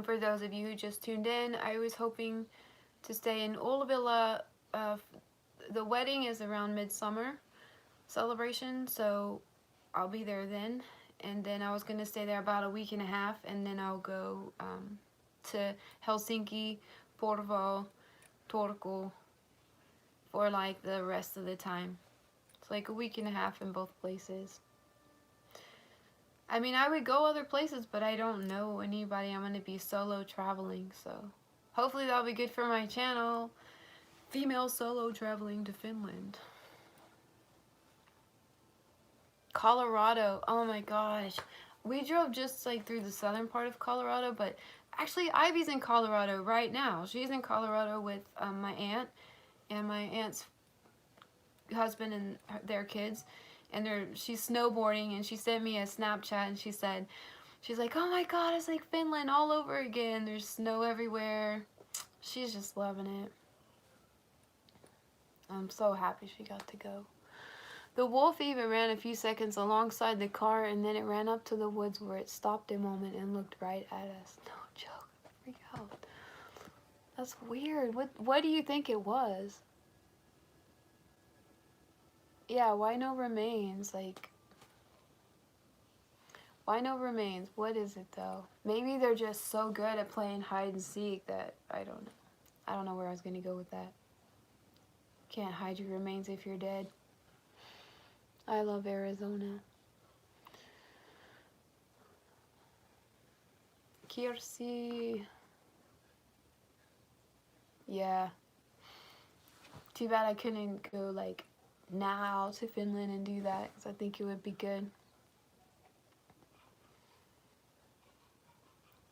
For those of you who just tuned in, I was hoping to stay in Ullavilla. The wedding is around midsummer celebration, so I'll be there then. And then I was going to stay there about a week and a half, and then I'll go to Helsinki, Porvoo, Turku, for like the rest of the time. It's like a week and a half in both places. I mean, I would go other places, but I don't know anybody. I'm going to be solo traveling, so hopefully that'll be good for my channel. Female solo traveling to Finland. Colorado. Oh my gosh. We drove just like through the southern part of Colorado, but actually Ivy's in Colorado right now. She's in Colorado with my aunt and my aunt's husband and their kids, and she's snowboarding, and she sent me a Snapchat, and she's like, oh my god, it's like Finland all over again. There's snow everywhere. She's just loving it. I'm so happy she got to go. The wolf even ran a few seconds alongside the car, and then it ran up to the woods where it stopped a moment and looked right at us. No joke. Freak out. That's weird. What do you think it was? Yeah, why no remains? Like, why no remains? What is it though? Maybe they're just so good at playing hide and seek that I don't know. I don't know where I was gonna go with that. Can't hide your remains if you're dead. I love Arizona. Kirsi. Yeah. Too bad I couldn't go like now to Finland and do that, because I think it would be good.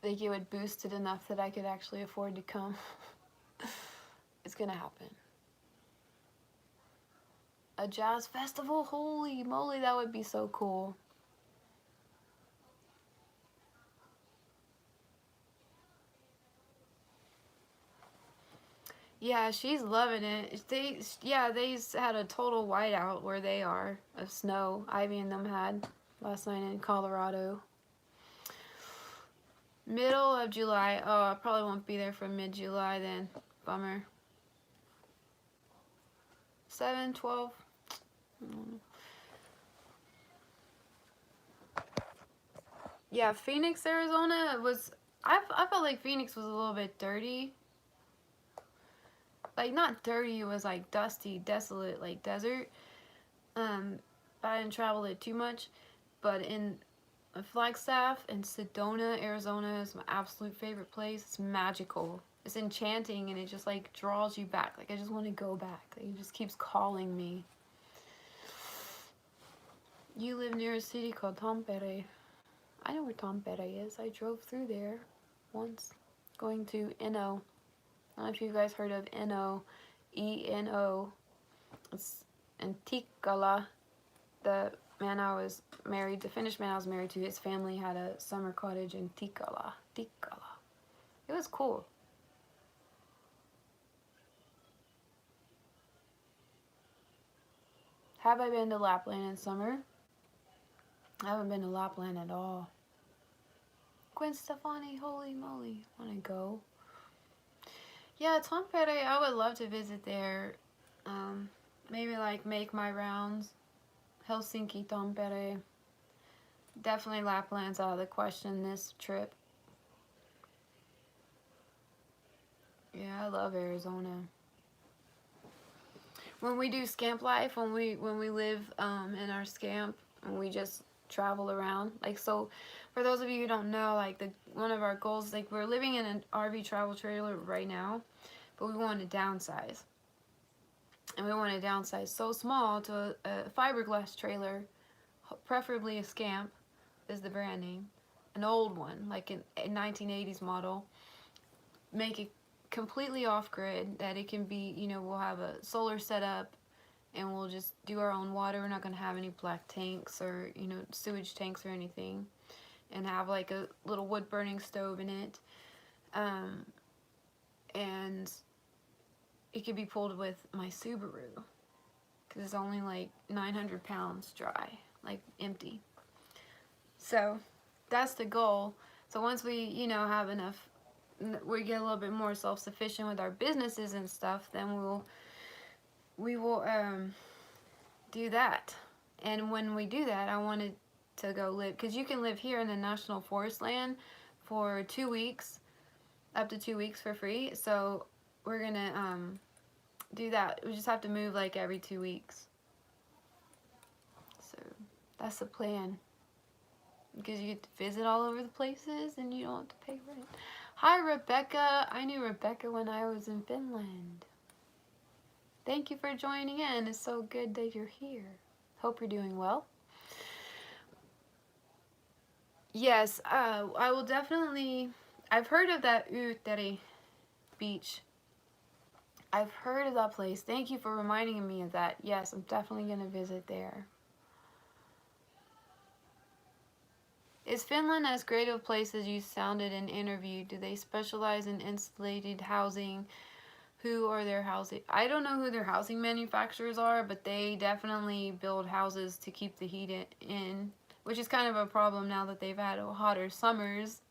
I think it would boost it enough that I could actually afford to come. It's gonna happen. A jazz festival? Holy moly, that would be so cool. Yeah, she's loving it. They had a total whiteout where they are of snow. Ivy and them had last night in Colorado. Middle of July. Oh, I probably won't be there for mid-July then. Bummer. 7, 12. Yeah, Phoenix, Arizona was... I felt like Phoenix was a little bit dirty. Like, not dirty, it was like dusty, desolate, like desert. I didn't travel it too much. But in Flagstaff and Sedona, Arizona is my absolute favorite place. It's magical. It's enchanting, and it just like draws you back. Like, I just want to go back. Like, it just keeps calling me. You live near a city called Tampere. I know where Tampere is. I drove through there once, going to Eno. I don't know if you guys heard of Eno, E-N-O. It's in Tikala. The man I was married, the Finnish man I was married to, his family had a summer cottage in Tikala. Tikala. It was cool. Have I been to Lapland in summer? I haven't been to Lapland at all. Gwen Stefani, holy moly, wanna go? Yeah, Tampere, I would love to visit there. Maybe like make my rounds. Helsinki, Tampere. Definitely Lapland's out of the question this trip. Yeah, I love Arizona. When we do scamp life, when we live in our scamp, and we just travel around, like, so for those of you who don't know, like, one of our goals, like, we're living in an RV travel trailer right now, but we want to downsize, and we want to downsize so small to a fiberglass trailer, preferably a Scamp is the brand name, an old one, like a 1980s model. Make it completely off-grid, that it can be, you know, we'll have a solar setup, and we'll just do our own water. We're not going to have any black tanks or, you know, sewage tanks or anything, and have like a little wood burning stove in it, and it could be pulled with my Subaru, because it's only like 900 pounds dry, like empty. So that's the goal. So once we, you know, have enough, we get a little bit more self-sufficient with our businesses and stuff, then we will do that. And when we do that, I wanted to go live, because you can live here in the National Forest land for 2 weeks, up to 2 weeks for free. So we're gonna do that. We just have to move like every 2 weeks. So that's the plan. Because you get to visit all over the places and you don't have to pay rent. Hi Rebecca. I knew Rebecca when I was in Finland. Thank you for joining in. It's so good that you're here. Hope you're doing well. Yes, I will definitely... I've heard of that Uuteri beach. I've heard of that place. Thank you for reminding me of that. Yes, I'm definitely going to visit there. Is Finland as great of a place as you sounded in interview? Do they specialize in insulated housing? Who are their housing? I don't know who their housing manufacturers are, but they definitely build houses to keep the heat in, which is kind of a problem now that they've had hotter summers,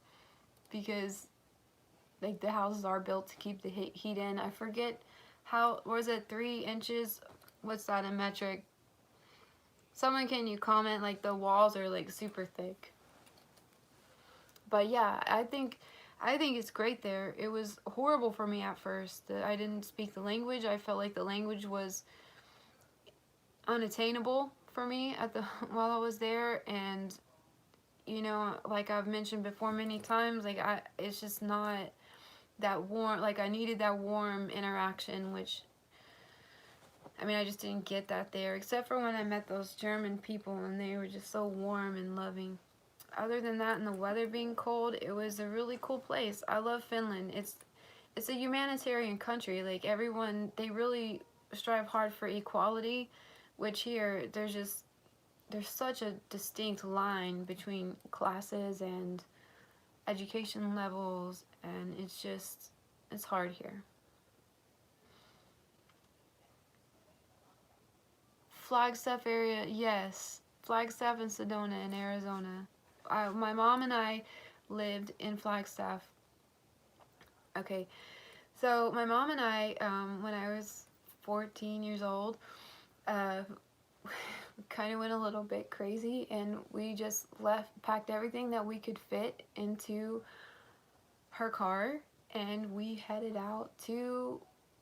because like the houses are built to keep the heat in. I forget how, was it 3 inches? What's that in metric? Someone, can you comment? Like the walls are like super thick. But yeah, I think it's great there. It was horrible for me at first. I didn't speak the language. I felt like the language was unattainable for me while I was there. And you know, like I've mentioned before many times, like it's just not that warm. Like I needed that warm interaction, which, I mean, I just didn't get that there, except for when I met those German people and they were just so warm and loving. Other than that, and the weather being cold, it was a really cool place. I love Finland. It's a humanitarian country. Like everyone, they really strive hard for equality, which here there's such a distinct line between classes and education levels, and it's hard here. Flagstaff area, yes. Flagstaff and Sedona in Arizona. My mom and I lived in Flagstaff. Okay, so my mom and I, when I was 14 years old, kind of went a little bit crazy, and we just packed everything that we could fit into her car, and we headed out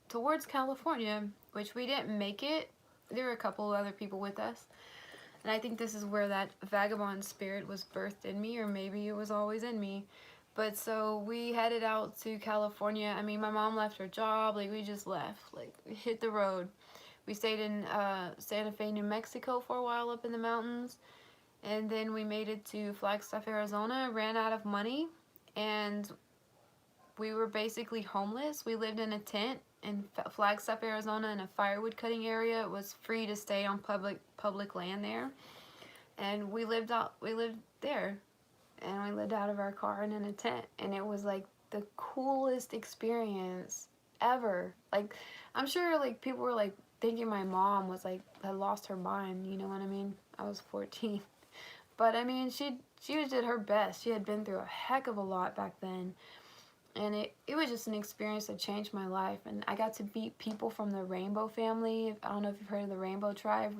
towards California, which we didn't make it. There were a couple of other people with us. And I think this is where that vagabond spirit was birthed in me, or maybe it was always in me. But so we headed out to California. I mean, my mom left her job. Like, we just left. Like, we hit the road. We stayed in Santa Fe, New Mexico for a while up in the mountains. And then we made it to Flagstaff, Arizona. Ran out of money. And we were basically homeless. We lived in a tent in Flagstaff, Arizona, in a firewood cutting area. It was free to stay on public land there, and we lived there, and we lived out of our car and in a tent, and it was like the coolest experience ever. Like, I'm sure like people were like thinking my mom was like had lost her mind, you know what I mean? I was 14, but I mean she did her best. She had been through a heck of a lot back then. And it was just an experience that changed my life. And I got to meet people from the Rainbow family. I don't know if you've heard of the Rainbow tribe.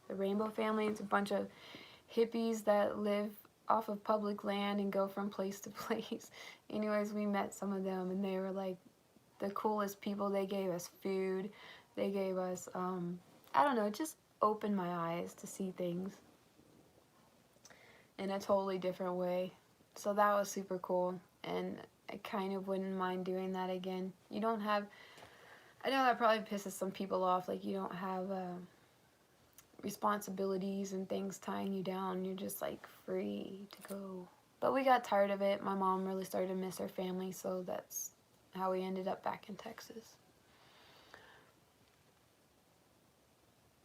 The Rainbow family. It's a bunch of hippies that live off of public land and go from place to place. Anyways, we met some of them, and they were like the coolest people. They gave us food. They gave us, I don't know, it just opened my eyes to see things in a totally different way. So that was super cool. And I kind of wouldn't mind doing that again. You don't have, I know that probably pisses some people off, like you don't have responsibilities and things tying you down. You're just like free to go. But we got tired of it. My mom really started to miss her family, so that's how we ended up back in Texas.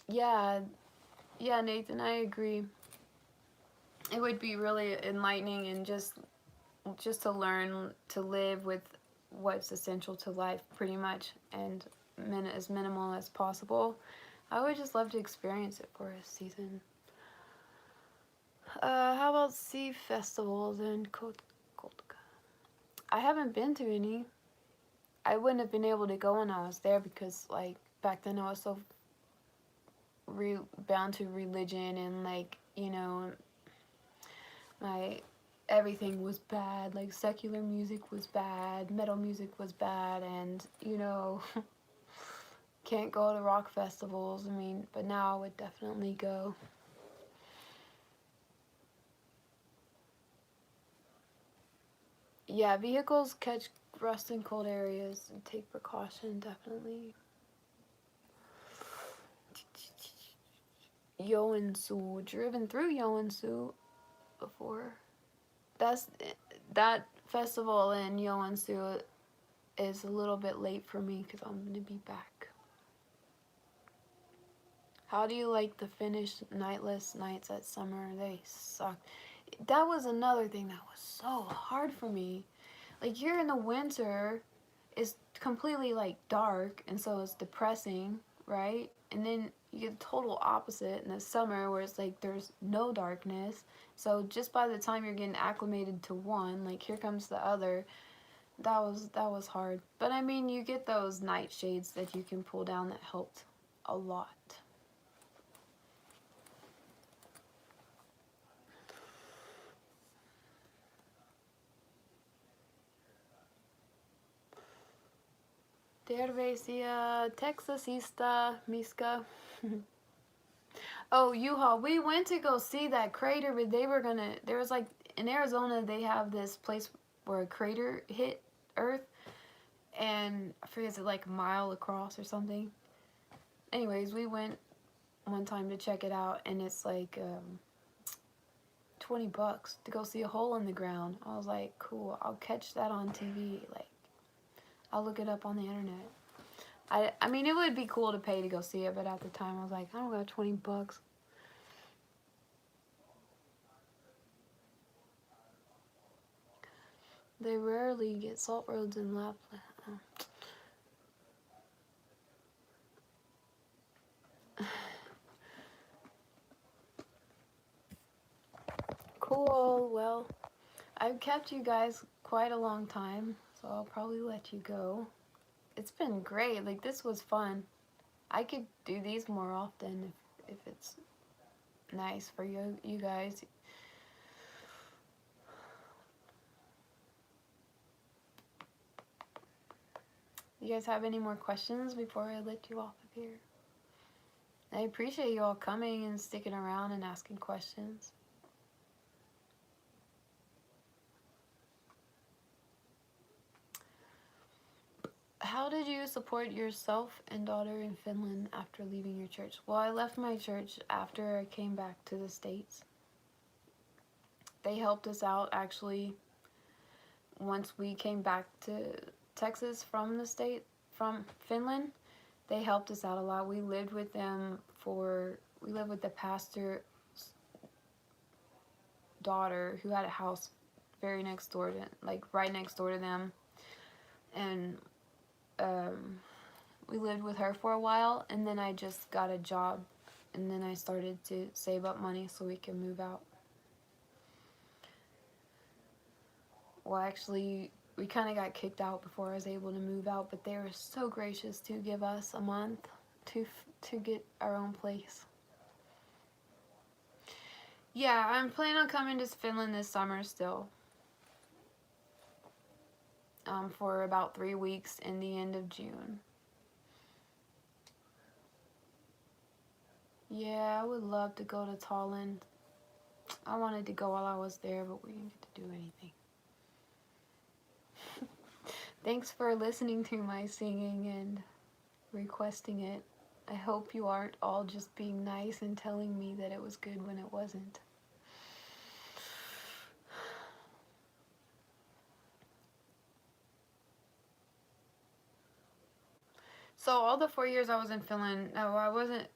Yeah, Nathan, I agree. It would be really enlightening, and just to learn to live with what's essential to life, pretty much, and as minimal as possible. I would just love to experience it for a season. How about sea festivals in Kotka? I haven't been to any. I wouldn't have been able to go when I was there, because like back then I was so bound to religion, and like, you know, everything was bad. Like secular music was bad, metal music was bad, and you know can't go to rock festivals. I mean, but now I would definitely go. Yeah, vehicles catch rust in cold areas and take precaution, definitely. Joensuu, driven through Joensuu before. That festival in Joensuu is a little bit late for me because I'm gonna be back. How do you like the Finnish nightless nights at summer? They suck. That was another thing that was so hard for me. Like, here in the winter, it's completely like dark, and so it's depressing, right? And then you get the total opposite in the summer where it's like there's no darkness. So just by the time you're getting acclimated to one, like here comes the other, that was hard. But I mean, you get those nightshades that you can pull down that helped a lot. Terveisiä Texasista, Miska. Oh, U-Haul. We went to go see that crater, but there was like, in Arizona, they have this place where a crater hit Earth, and I forget, is it like a mile across or something? Anyways, we went one time to check it out, and it's like $20 to go see a hole in the ground. I was like, cool, I'll catch that on TV. Like, I'll look it up on the internet. I mean, it would be cool to pay to go see it, but at the time I was like, I don't got $20. They rarely get salt roads in Lapland. Cool. Well, I've kept you guys quite a long time, so I'll probably let you go. It's been great. Like, this was fun. I could do these more often if it's nice for you guys. You guys have any more questions before I let you off of here? I appreciate you all coming and sticking around and asking questions. How did you support yourself and daughter in Finland after leaving your church? Well, I left my church after I came back to the States. They helped us out, actually, once we came back to Texas from Finland. They helped us out a lot. We lived with them we lived with the pastor's daughter who had a house very next door to, like, right next door to them. And we lived with her for a while, and then I just got a job, and then I started to save up money so we can move out. Well, actually, we kind of got kicked out before I was able to move out, but they were so gracious to give us a month to get our own place. Yeah, I'm planning on coming to Finland this summer still. For about 3 weeks in the end of June. Yeah, I would love to go to Tallinn. I wanted to go while I was there, but we didn't get to do anything. Thanks for listening to my singing and requesting it. I hope you aren't all just being nice and telling me that it was good when it wasn't. So all the 4 years I was in Finland, no, I wasn't,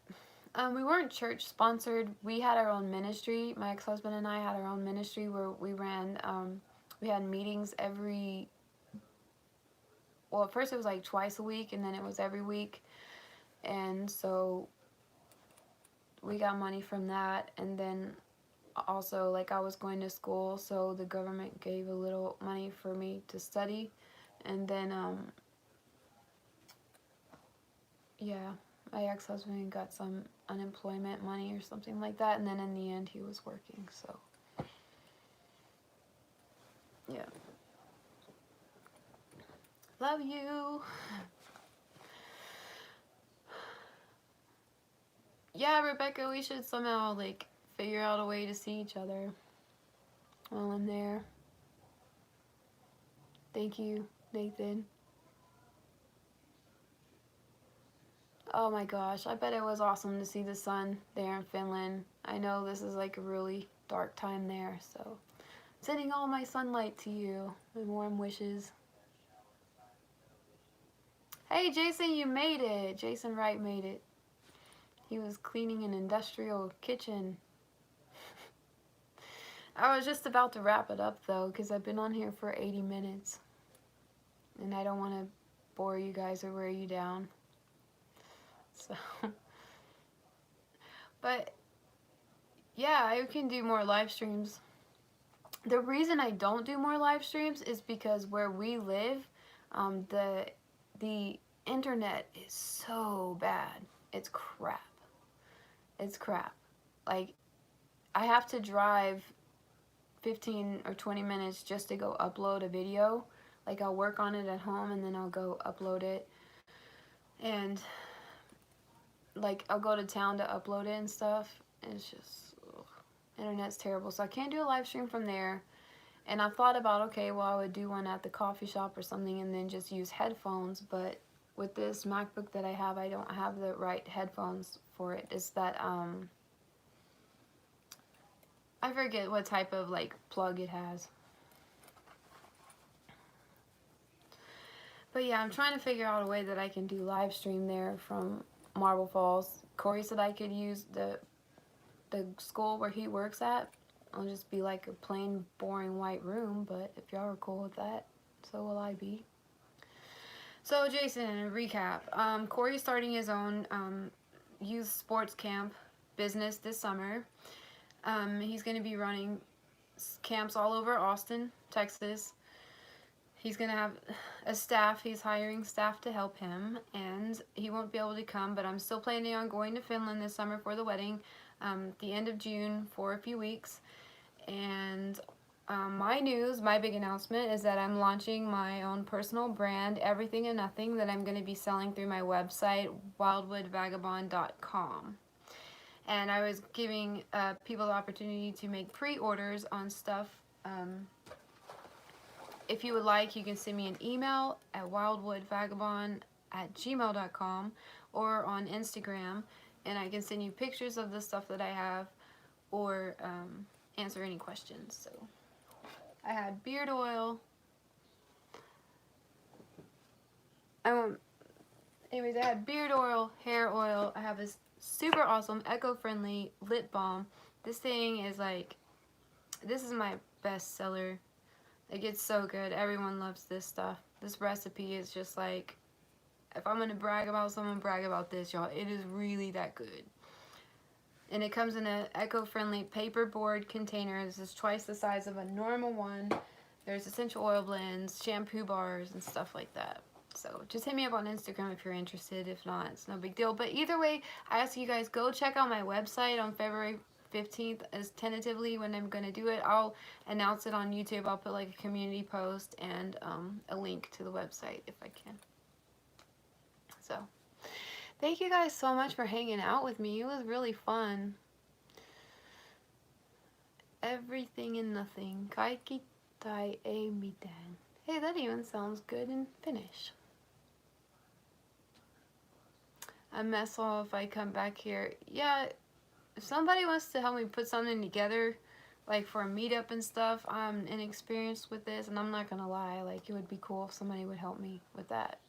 we weren't church sponsored. We had our own ministry. My ex-husband and I had our own ministry where we ran, we had meetings well, at first it was like twice a week, and then it was every week. And so we got money from that. And then also, like, I was going to school, so the government gave a little money for me to study. And then, yeah, my ex-husband got some unemployment money or something like that. And then in the end, he was working, so yeah. Love you. yeah, Rebecca, we should somehow, like, figure out a way to see each other while I'm there. Thank you, Nathan. Oh my gosh, I bet it was awesome to see the sun there in Finland. I know this is like a really dark time there, so sending all my sunlight to you and warm wishes. Hey Jason, you made it! Jason Wright made it. He was cleaning an industrial kitchen. I was just about to wrap it up though, because I've been on here for 80 minutes. And I don't want to bore you guys or wear you down. So, but yeah, I can do more live streams. The reason I don't do more live streams is because where we live, the internet is so bad. It's crap. It's crap. Like, I have to drive 15 or 20 minutes just to go upload a video. Like, I'll work on it at home and then I'll go upload it. And like, I'll go to town to upload it and stuff. And it's just, ugh, internet's terrible. So I can't do a live stream from there. And I thought about, okay, well, I would do one at the coffee shop or something and then just use headphones. But with this MacBook that I have, I don't have the right headphones for it. It's that, I forget what type of, like, plug it has. But yeah, I'm trying to figure out a way that I can do live stream there from Marble Falls. Corey said I could use the school where he works at. I'll just be like a plain boring white room, but if y'all are cool with that, so will I be. So Jason, recap. Corey's starting his own youth sports camp business this summer. He's going to be running camps all over Austin, Texas. He's going to have a staff. He's hiring staff to help him, and he won't be able to come, but I'm still planning on going to Finland this summer for the wedding, the end of June for a few weeks. And my big announcement is that I'm launching my own personal brand, Everything and Nothing, that I'm going to be selling through my website, wildwoodvagabond.com. And I was giving people the opportunity to make pre-orders on stuff. If you would like, you can send me an email at wildwoodvagabond@gmail.com or on Instagram, and I can send you pictures of the stuff that I have or answer any questions. So I had beard oil. Anyways, I had beard oil, hair oil. I have this super awesome eco-friendly lip balm. This thing is like, this is my best seller. Like, it's so good. Everyone loves this stuff. This recipe is just like, if I'm gonna brag about someone, brag about this, y'all. It is really that good. And it comes in an eco-friendly paperboard container. This is twice the size of a normal one. There's essential oil blends, shampoo bars, and stuff like that. So just hit me up on Instagram if you're interested. If not, it's no big deal. But either way, I ask you guys, go check out my website on February 15th as tentatively when I'm going to do it. I'll announce it on YouTube. I'll put like a community post and a link to the website if I can. So thank you guys so much for hanging out with me. It was really fun. Everything and nothing. Kaikki tai ei mitään. Hey, that even sounds good in Finnish. A mess hall if I come back here. Yeah, if somebody wants to help me put something together, like for a meetup and stuff, I'm inexperienced with this, and I'm not gonna lie, like, it would be cool if somebody would help me with that.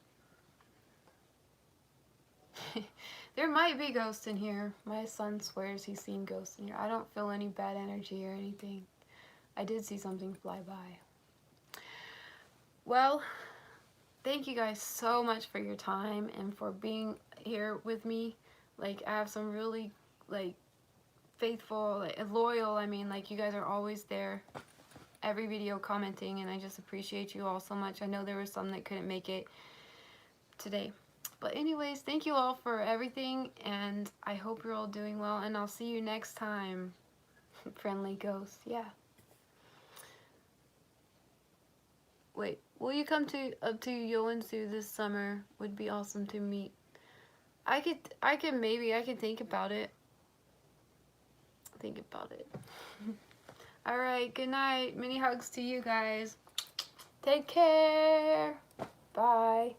There might be ghosts in here. My son swears he's seen ghosts in here. I don't feel any bad energy or anything. I did see something fly by. Well, thank you guys so much for your time and for being here with me. Like, I have some really, like, faithful, like, loyal, I mean, like, you guys are always there, every video commenting, and I just appreciate you all so much. I know there were some that couldn't make it today. But anyways, thank you all for everything, and I hope you're all doing well, and I'll see you next time. Friendly ghost, yeah. Wait, will you come up to Joensuu this summer? Would be awesome to meet. I could think about it. think about it. Alright, good night. Many hugs to you guys. Take care. Bye.